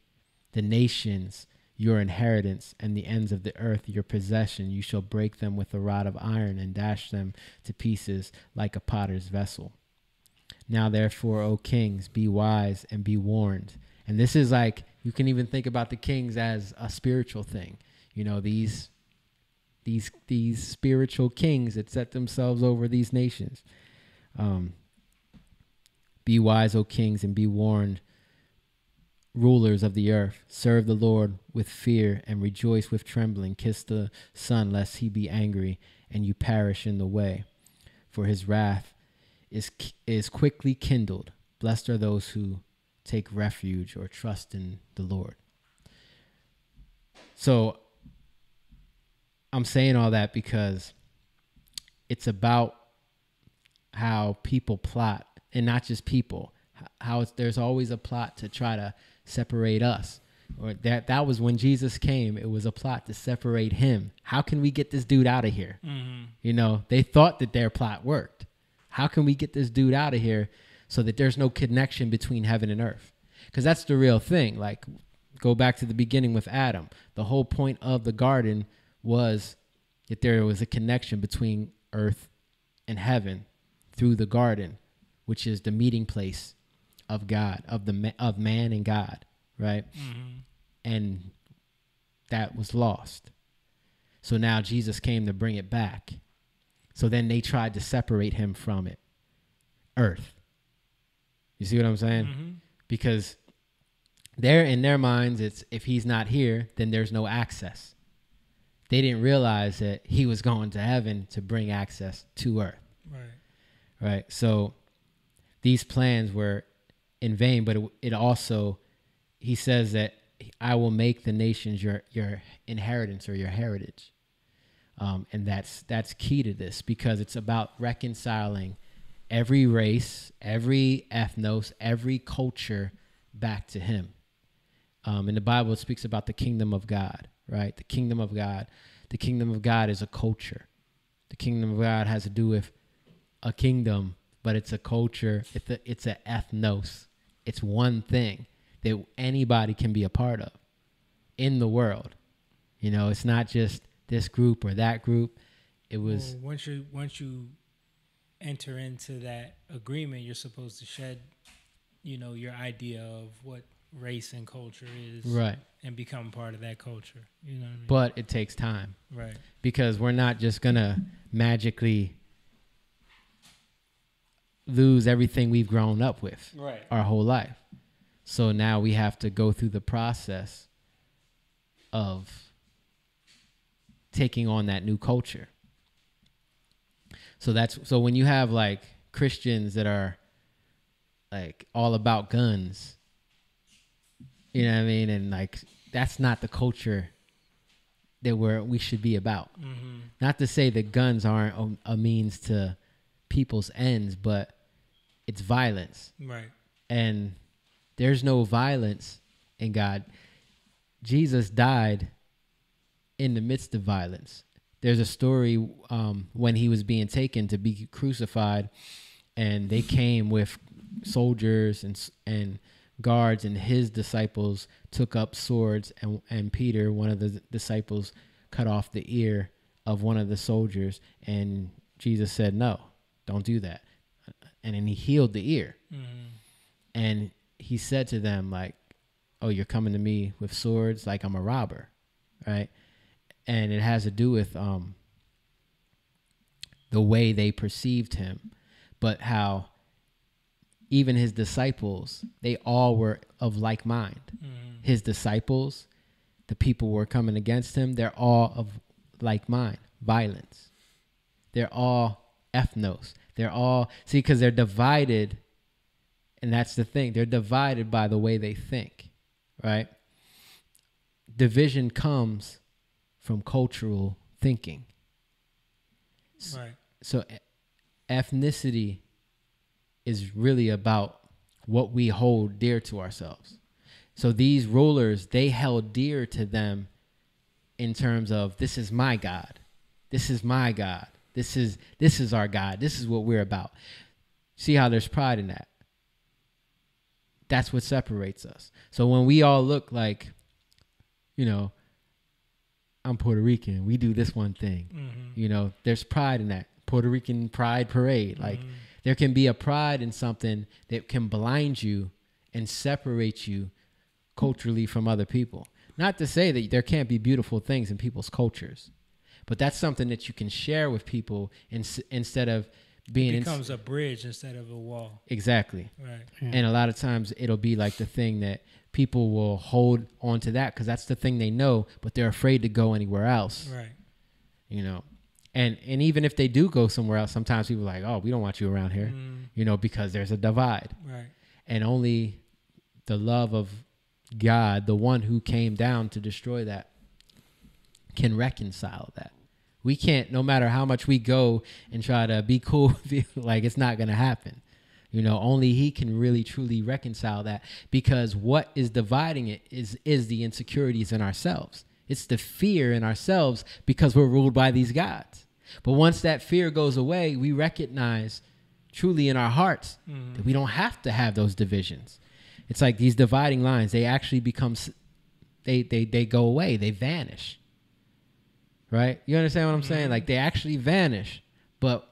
the nations your inheritance, and the ends of the earth your possession. You shall break them with a rod of iron and dash them to pieces like a potter's vessel. Now, therefore, O kings, be wise and be warned. And this is like, you can even think about the kings as a spiritual thing. You know, these spiritual kings that set themselves over these nations. Be wise, O kings, and be warned, rulers of the earth. Serve the Lord with fear and rejoice with trembling. Kiss the Son, lest he be angry and you perish in the way, for his wrath is quickly kindled. Blessed are those who take refuge or trust in the Lord. So I'm saying all that because it's about how people plot, and not just people, how there's always a plot to try to separate us. Or that was when Jesus came. It was a plot to separate him. How can we get this dude out of here? You know, they thought that their plot worked. How can we get this dude out of here so that there's no connection between heaven and earth? Because that's the real thing. Like, go back to the beginning with Adam. The whole point of the garden was that there was a connection between earth and heaven through the garden, which is the meeting place of God, of man and God, right? And that was lost. So now Jesus came to bring it back. So then they tried to separate him from it, earth. You see what I'm saying? Because in their minds, it's if he's not here, then there's no access. They didn't realize that he was going to heaven to bring access to earth. Right. So these plans were in vain, but it also, he says that I will make the nations your inheritance or your heritage. And that's key to this, because it's about reconciling every race, every ethnos, every culture back to him. In the Bible, it speaks about the kingdom of God, right? The kingdom of God. The kingdom of God is a culture. The kingdom of God has to do with a kingdom, but it's a culture. It's an ethnos. It's one thing that anybody can be a part of in the world. You know, it's not just this group or that group. It was once you enter into that agreement, you're supposed to shed, you know, your idea of what race and culture is, right, and become part of that culture. You know what I mean? But it takes time, right? Because we're not just gonna magically lose everything we've grown up with, right, our whole life. So now we have to go through the process of taking on that new culture. So when you have like Christians that are like all about guns, you know what I mean? And like, that's not the culture that we should be about. Not to say that guns aren't a means to people's ends, but it's violence. Right. And there's no violence in God. Jesus died in the midst of violence. There's a story when he was being taken to be crucified, and they came with soldiers and guards, and his disciples took up swords, and Peter, one of the disciples, cut off the ear of one of the soldiers, and Jesus said, "No, don't do that." And then he healed the ear. And he said to them, like, "Oh, you're coming to me with swords like I'm a robber," right? And it has to do with the way they perceived him, but how even his disciples, they all were of like mind. His disciples, the people who were coming against him, they're all of like mind, violence. They're all ethnos. They're all, see, because they're divided, and that's the thing. They're divided by the way they think, right? Division comes from cultural thinking. Right. So ethnicity is really about what we hold dear to ourselves. So these rulers, they held dear to them in terms of, this is my God. This is my God. This is our God. This is what we're about. See how there's pride in that. That's what separates us. So when we all look like, you know, I'm Puerto Rican, we do this one thing. You know, there's pride in that. Puerto Rican pride parade. Like, there can be a pride in something that can blind you and separate you culturally from other people. Not to say that there can't be beautiful things in people's cultures, but that's something that you can share with people instead of being... It becomes a bridge instead of a wall. Exactly. Right. Yeah. And a lot of times it'll be like the thing that people will hold on to, that because that's the thing they know, but they're afraid to go anywhere else. Right. You know, and even if they do go somewhere else, sometimes people are like, "Oh, we don't want you around here," you know, because there's a divide. Right. And only the love of God, the one who came down to destroy that, can reconcile that. We can't, no matter how much we go and try to be cool, like, it's not going to happen. You know, only he can really truly reconcile that, because what is dividing it is the insecurities in ourselves. It's the fear in ourselves because we're ruled by these gods. But once that fear goes away, we recognize truly in our hearts that we don't have to have those divisions. It's like these dividing lines, they actually become, they go away, they vanish. Right? You understand what I'm saying? Like, they actually vanish, but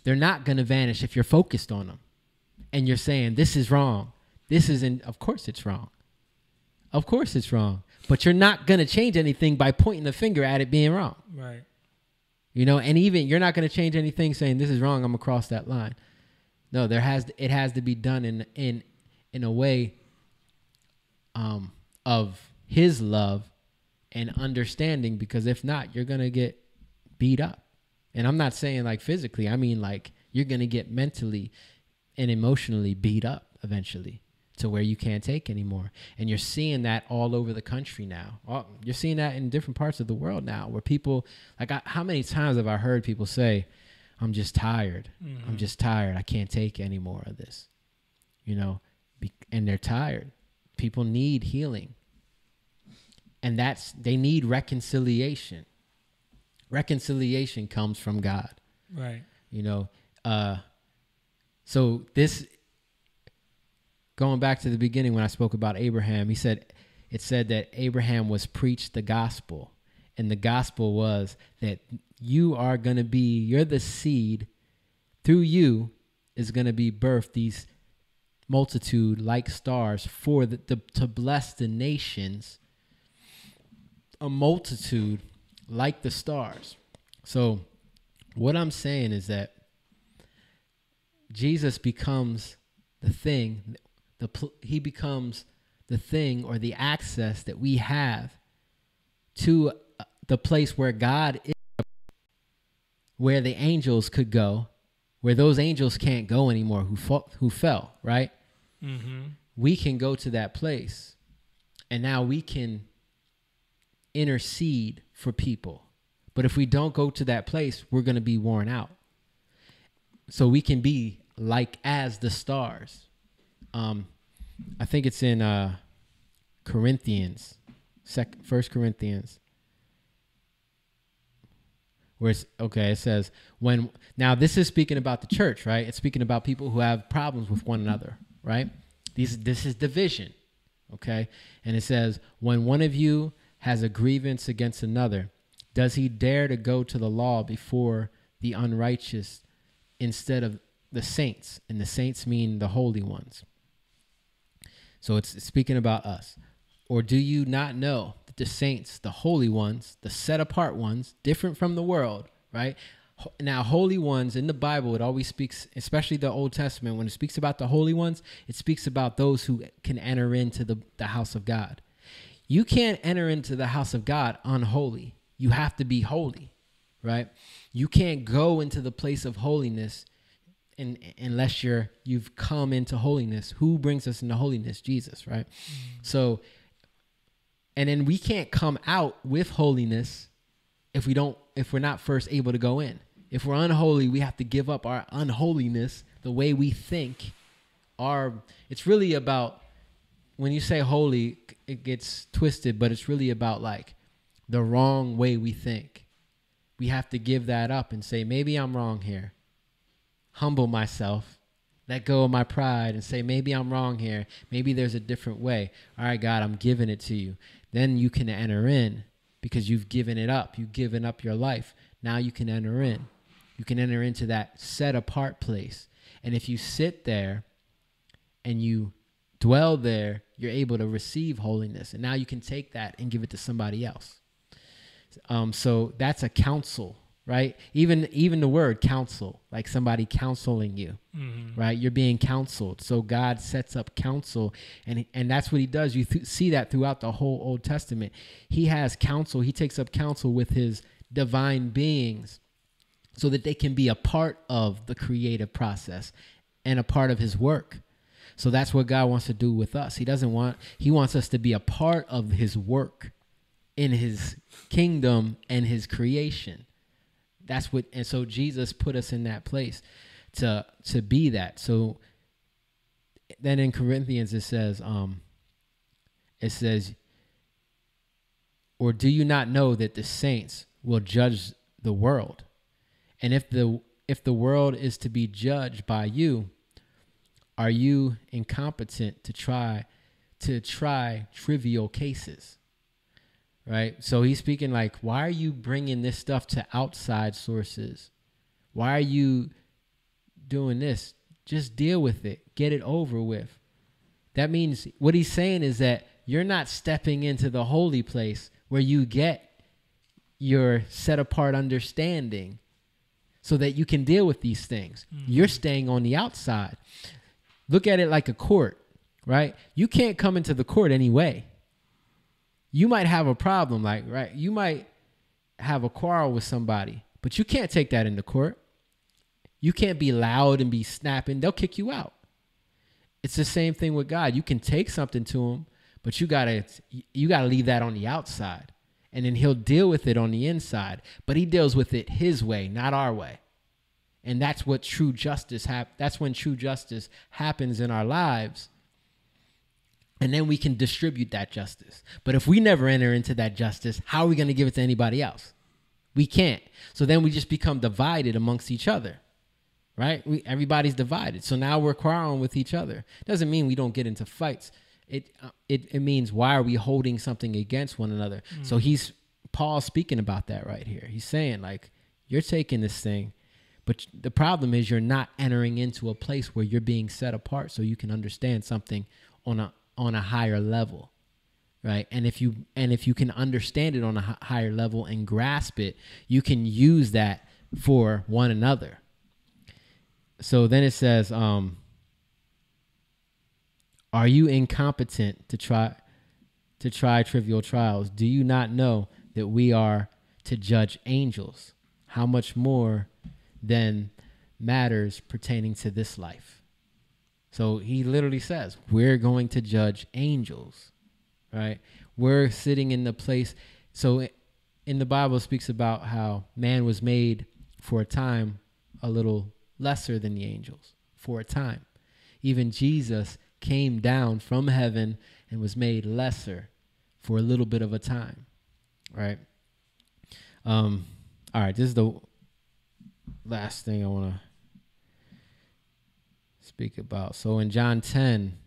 they're not going to vanish if you're focused on them. And you're saying, this is wrong. This isn't, of course it's wrong. Of course it's wrong. But you're not going to change anything by pointing the finger at it being wrong. Right. You know, and even you're not going to change anything saying this is wrong, I'm going to cross that line. No, it has to be done in a way of his love and understanding, because if not, you're going to get beat up. And I'm not saying like physically, I mean like you're going to get mentally and emotionally beat up eventually to where you can't take anymore. And you're seeing that all over the country now. You're seeing that in different parts of the world now, where people, like, how many times have I heard people say, I'm just tired. I'm just tired. I can't take any more of this. You know, and they're tired. People need healing. And they need reconciliation. Reconciliation comes from God. Right. You know, so this, going back to the beginning when I spoke about Abraham, it said that Abraham was preached the gospel. And the gospel was that you're the seed, through you is going to be birthed these multitude like stars to bless the nations, a multitude like the stars. So what I'm saying is that Jesus becomes the thing, he becomes the thing or the access that we have to the place where God is, where the angels could go, where those angels can't go anymore who fell, right? We can go to that place, and now we can intercede for people. But if we don't go to that place, we're going to be worn out. So we can be like as the stars. I think it's in Corinthians, 1 Corinthians, where it says, now this is speaking about the church, right? It's speaking about people who have problems with one another, right? This is division, okay? And it says, when one of you has a grievance against another, does he dare to go to the law before the unrighteous instead of the saints? And the saints mean the holy ones. So it's speaking about us. Or do you not know that the saints, the holy ones, the set apart ones, different from the world, right? Now, holy ones in the Bible, it always speaks, especially the Old Testament, when it speaks about the holy ones, it speaks about those who can enter into the house of God. You can't enter into the house of God unholy. You have to be holy, right? You can't go into the place of holiness unless you've come into holiness. Who brings us into holiness? Jesus, right? So, and then we can't come out with holiness if we're not first able to go in. If we're unholy, we have to give up our unholiness, the way we think. It's really about, when you say holy, it gets twisted, but it's really about like the wrong way we think. We have to give that up and say, maybe I'm wrong here. Humble myself, let go of my pride and say, maybe I'm wrong here. Maybe there's a different way. All right, God, I'm giving it to you. Then you can enter in because you've given it up. You've given up your life. Now you can enter in. You can enter into that set apart place. And if you sit there and you dwell there, you're able to receive holiness. And now you can take that and give it to somebody else. So that's a counsel, right? Even the word counsel, like somebody counseling you, right? You're being counseled. So God sets up counsel, and that's what he does. You see that throughout the whole Old Testament. He has counsel. He takes up counsel with his divine beings so that they can be a part of the creative process and a part of his work. So that's what God wants to do with us. He wants us to be a part of his work in his kingdom and his creation. And so Jesus put us in that place to be that. So then in Corinthians it says, or do you not know that the saints will judge the world? And if the world is to be judged by you, are you incompetent to try trivial cases? Right? So he's speaking like, why are you bringing this stuff to outside sources? Why are you doing this? Just deal with it. Get it over with. That means what he's saying is that you're not stepping into the holy place where you get your set apart understanding so that you can deal with these things. You're staying on the outside. Look at it like a court, right? You can't come into the court anyway. You might have a problem, right? You might have a quarrel with somebody, but you can't take that into court. You can't be loud and be snapping. They'll kick you out. It's the same thing with God. You can take something to him, but you gotta leave that on the outside, and then he'll deal with it on the inside. But he deals with it his way, not our way. And that's what true justice that's when true justice happens in our lives. And then we can distribute that justice. But if we never enter into that justice, how are we going to give it to anybody else? We can't. So then we just become divided amongst each other, right? Everybody's divided. So now we're quarreling with each other. Doesn't mean we don't get into fights. It means, why are we holding something against one another? So Paul's speaking about that right here. He's saying, like, you're taking this thing, but the problem is you're not entering into a place where you're being set apart so you can understand something on a higher level, right? And if you can understand it on a higher level and grasp it, you can use that for one another. So then it says, are you incompetent to try trivial trials? Do you not know that we are to judge angels? How much more than matters pertaining to this life? So he literally says, we're going to judge angels, right? We're sitting in the place. So in the Bible, it speaks about how man was made for a time a little lesser than the angels for a time. Even Jesus came down from heaven and was made lesser for a little bit of a time, right? All right, this is the last thing I want to speak about. So in John 10,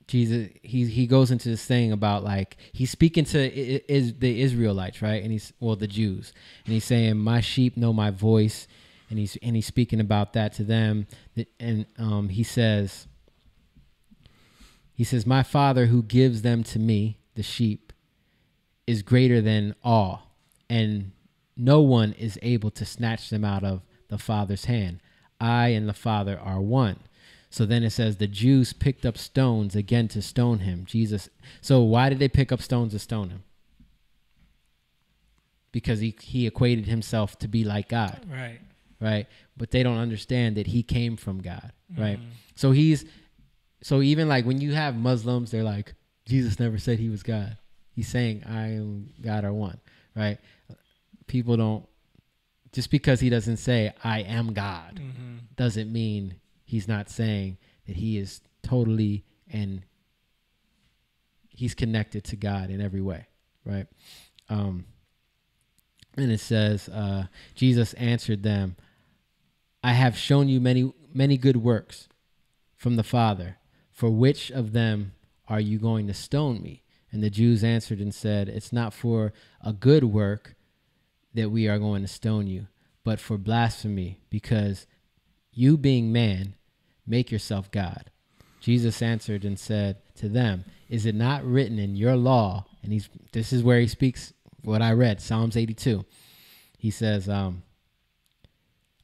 Jesus, he goes into this thing about, like, he's speaking to the Israelites, right? And the Jews, and he's saying, my sheep know my voice. And he's speaking about that to them. And he says, my Father who gives them to me, the sheep, is greater than all, and no one is able to snatch them out of the Father's hand. I and the Father are one. So then it says the Jews picked up stones again to stone him. So why did they pick up stones to stone him? Because he equated himself to be like God. Right. Right. But they don't understand that he came from God. Right. Mm-hmm. So even like when you have Muslims, they're like, Jesus never said he was God. He's saying I am God are one. Right. People don't, just because he doesn't say I am God, doesn't mean he's not saying that he is totally, and he's connected to God in every way. Right. And it says, Jesus answered them, I have shown you many, many good works from the Father. For which of them are you going to stone me? And the Jews answered and said, it's not for a good work that we are going to stone you, but for blasphemy, because you being man, make yourself God. Jesus answered and said to them, is it not written in your law? And this is where he speaks what I read, Psalms 82. He says,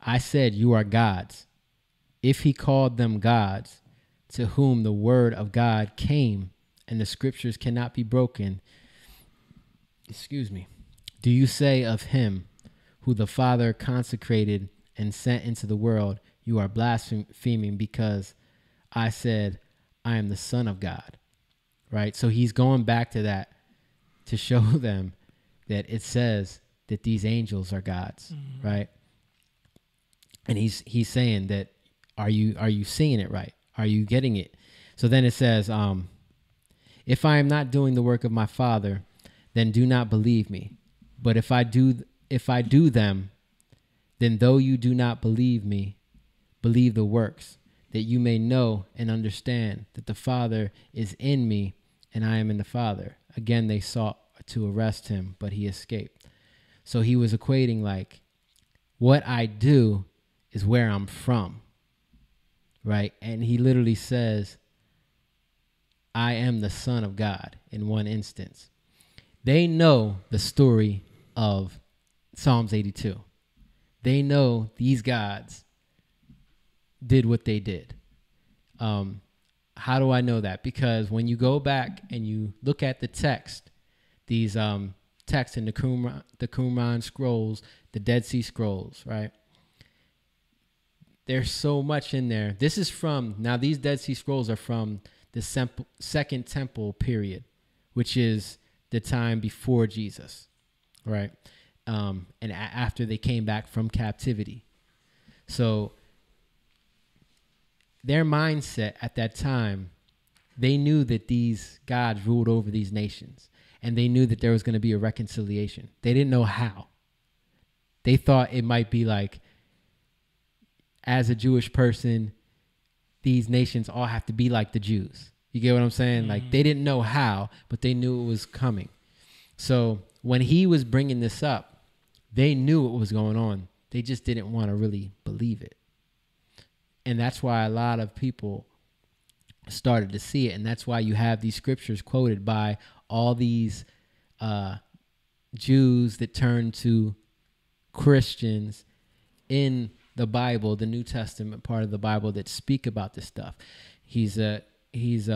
I said you are gods. If he called them gods, to whom the word of God came, and the scriptures cannot be broken, do you say of him who the Father consecrated and sent into the world, you are blaspheming because I said I am the Son of God, right? So he's going back to that to show them that it says that these angels are gods, right? And he's saying that, are you seeing it right? Are you getting it? So then it says, if I am not doing the work of my Father, then do not believe me. But if I do them, then though you do not believe me, believe the works, that you may know and understand that the Father is in me and I am in the Father. Again, they sought to arrest him, but he escaped. So he was equating, like, what I do is where I'm from, right? And he literally says, I am the Son of God in one instance. They know the story of Psalms 82. They know these gods did what they did. How do I know that? Because when you go back and you look at the text, these texts in the Qumran scrolls, the Dead Sea Scrolls, right? There's so much in there. This is now these Dead Sea Scrolls are from the Second Temple period, which is the time before Jesus, right? And after they came back from captivity. So their mindset at that time, they knew that these gods ruled over these nations, and they knew that there was going to be a reconciliation. They didn't know how. They thought it might be like, as a Jewish person, these nations all have to be like the Jews. You get what I'm saying? Like, they didn't know how, but they knew it was coming. So when he was bringing this up, they knew what was going on. They just didn't want to really believe it. And that's why a lot of people started to see it. And that's why you have these scriptures quoted by all these Jews that turn to Christians in the Bible, the New Testament part of the Bible, that speak about this stuff. He speaks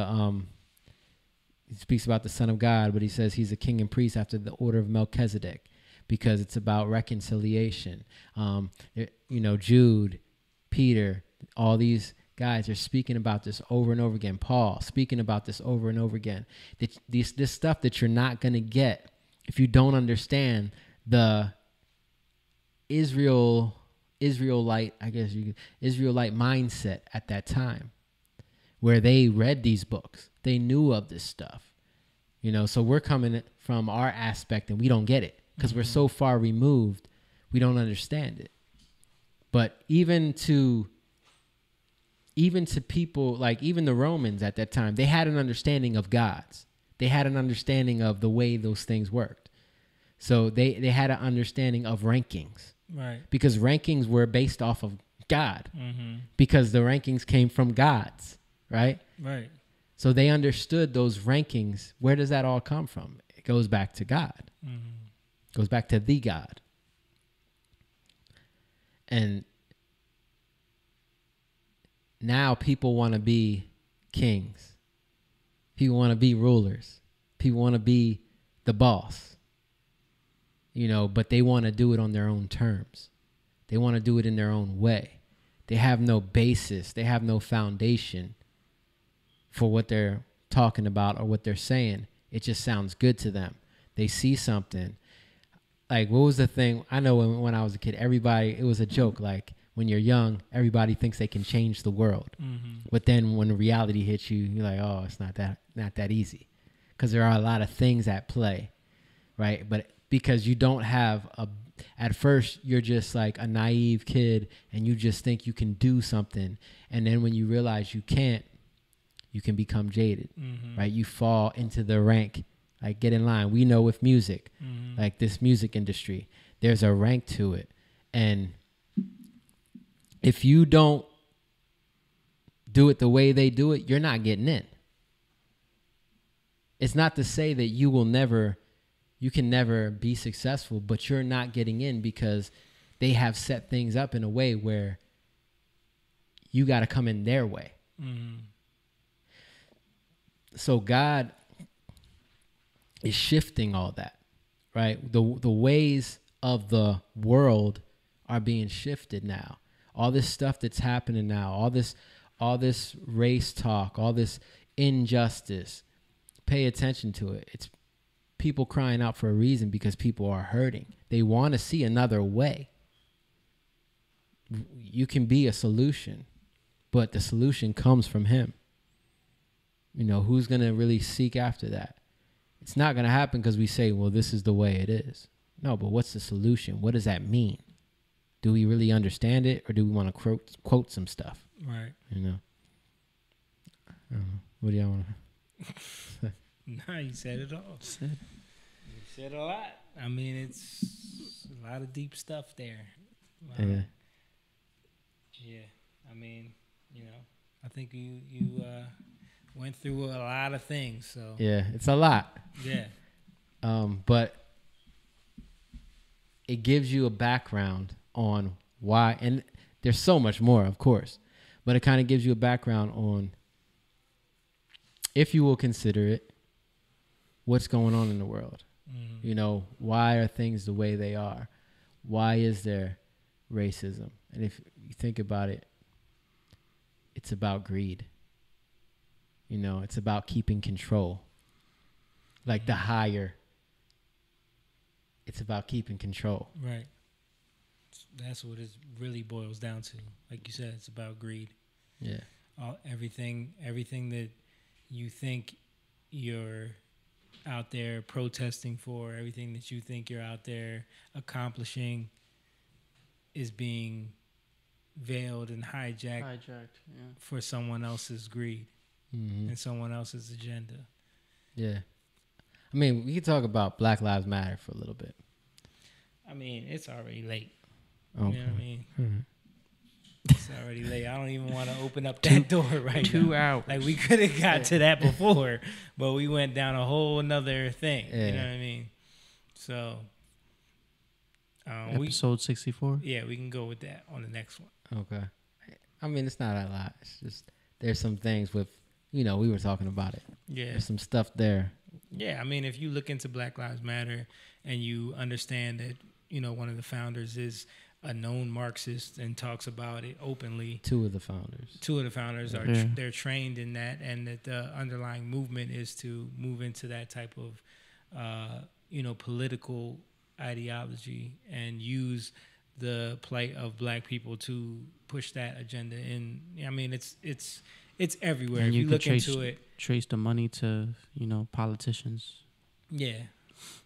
about the Son of God, but he says he's a king and priest after the order of Melchizedek, because it's about reconciliation. Jude, Peter, all these guys are speaking about this over and over again. Paul speaking about this over and over again. This stuff that you're not going to get if you don't understand the Israel Israelite, Israelite mindset at that time, where they read these books, they knew of this stuff, So we're coming from our aspect, and we don't get it because we're so far removed, we don't understand it. But even to people, like even the Romans at that time, they had an understanding of gods. They had an understanding of the way those things worked. So they had an understanding of rankings. Right. Because rankings were based off of God. Because the rankings came from gods, right? Right. So they understood those rankings. Where does that all come from? It goes back to God. It goes back to the God. And now people want to be kings. People want to be rulers. People want to be the boss. But they want to do it on their own terms. They want to do it in their own way. They have no basis. They have no foundation for what they're talking about or what they're saying. It just sounds good to them. They see something. Like, what was the thing? I know when I was a kid, it was a joke. Like, when you're young, everybody thinks they can change the world. But then when reality hits you, you're like, oh, it's not that easy. Because there are a lot of things at play, right? But because you don't have at first you're just like a naive kid and you just think you can do something. And then when you realize you can't, you can become jaded, right? You fall into the rank, like get in line. We know with music, like this music industry, there's a rank to it. And if you don't do it the way they do it, you're not getting in. It's not to say that you can never be successful, but you're not getting in because they have set things up in a way where you got to come in their way. So God is shifting all that, right? The ways of the world are being shifted now. All this stuff that's happening now, all this race talk, all this injustice, pay attention to it. It's people crying out for a reason because people are hurting. They want to see another way. You can be a solution, but the solution comes from him. Who's going to really seek after that? It's not going to happen because we say, well, this is the way it is. No, but what's the solution? What does that mean? Do we really understand it, or do we want to quote some stuff? Right. What do y'all want to... No, you said it all. You said a lot. I mean, it's a lot of deep stuff there. Yeah. Yeah. I mean, I think you went through a lot of things. So yeah, it's a lot. Yeah. But it gives you a background on why, and there's so much more, of course, but it kind of gives you a background on, if you will consider it, what's going on in the world. Why are things the way they are? Why is there racism? And if you think about it, it's about greed. It's about keeping control. Like the higher, it's about keeping control. Right. That's what it really boils down to. Like you said, it's about greed. Yeah. Everything that you think you're out there protesting for, everything that you think you're out there accomplishing is being veiled and hijacked for someone else's greed and someone else's agenda. Yeah. I mean, we can talk about Black Lives Matter for a little bit. I mean, it's already late. Okay. You know what I mean? It's already late. I don't even want to open up that door right now. 2 hours. Like, we could have got to that before, but we went down a whole nother thing. Yeah. You know what I mean? So, episode 64? Yeah, we can go with that on the next one. Okay. I mean, it's not a lot. It's just there's some things with, we were talking about it. Yeah. There's some stuff there. Yeah, I mean, if you look into Black Lives Matter and you understand that, one of the founders is a known Marxist and talks about it openly. Two of the founders are they're trained in that, and that the underlying movement is to move into that type of political ideology and use the plight of black people to push that agenda. And I mean, it's everywhere. And if you could look into it, trace the money to, politicians. yeah,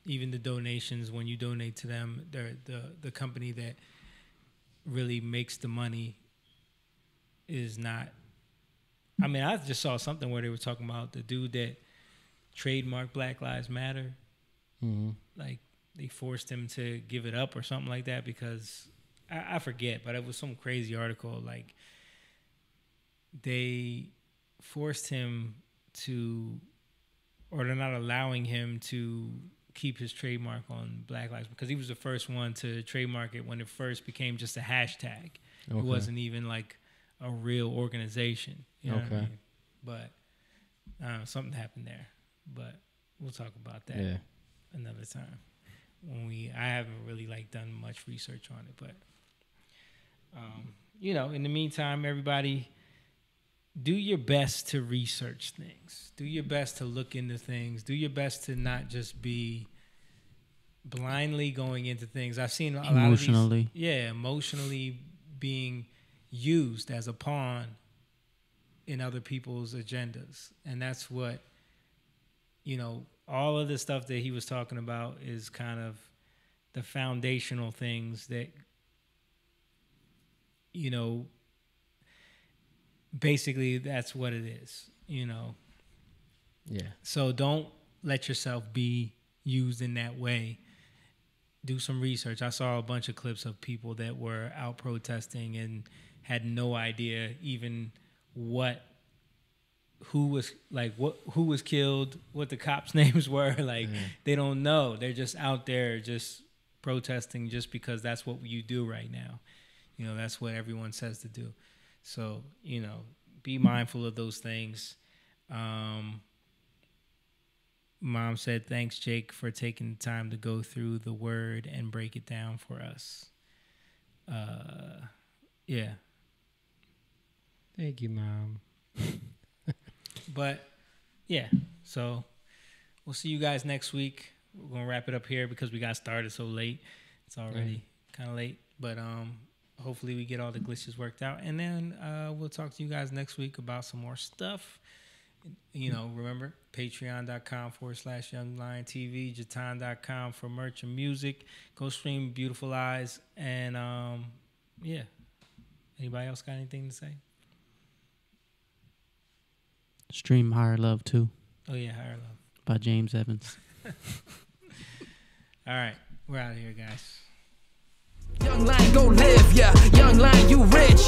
even the donations, when you donate to them, they're the company that really makes the money is not. I mean, I just saw something where they were talking about the dude that trademarked Black Lives Matter. Mm-hmm. Like, they forced him to give it up or something like that because I forget, but it was some crazy article. Like, they forced him to, or they're not allowing him to keep his trademark on Black Lives because he was the first one to trademark it when it first became just a hashtag. Okay. It wasn't even like a real organization. You know what I mean? But something happened there. But we'll talk about that another time. I haven't really done much research on it, but in the meantime, everybody, do your best to research things. Do your best to look into things. Do your best to not just be blindly going into things. I've seen a lot of these, emotionally being used as a pawn in other people's agendas, and that's what all of the stuff that he was talking about is kind of the foundational things that, basically that's what it is, Yeah. So don't let yourself be used in that way. Do some research. I saw a bunch of clips of people that were out protesting and had no idea even who was killed, what the cops' names were. They don't know. They're just out there just protesting just because that's what you do right now. That's what everyone says to do. So, be mindful of those things. Mom said, thanks, Jake, for taking the time to go through the word and break it down for us. Yeah. Thank you, Mom. But, yeah, so we'll see you guys next week. We're going to wrap it up here because we got started so late. It's already kind of late. But hopefully we get all the glitches worked out. And then we'll talk to you guys next week about some more stuff. Remember, patreon.com/youngliontv, Jatan.com for merch and music. Go stream Beautiful Eyes. And, yeah. Anybody else got anything to say? Stream Higher Love, too. Oh, yeah, Higher Love. By James Evans. All right. We're out of here, guys. Young lion, go live, yeah. Young lion, you rich.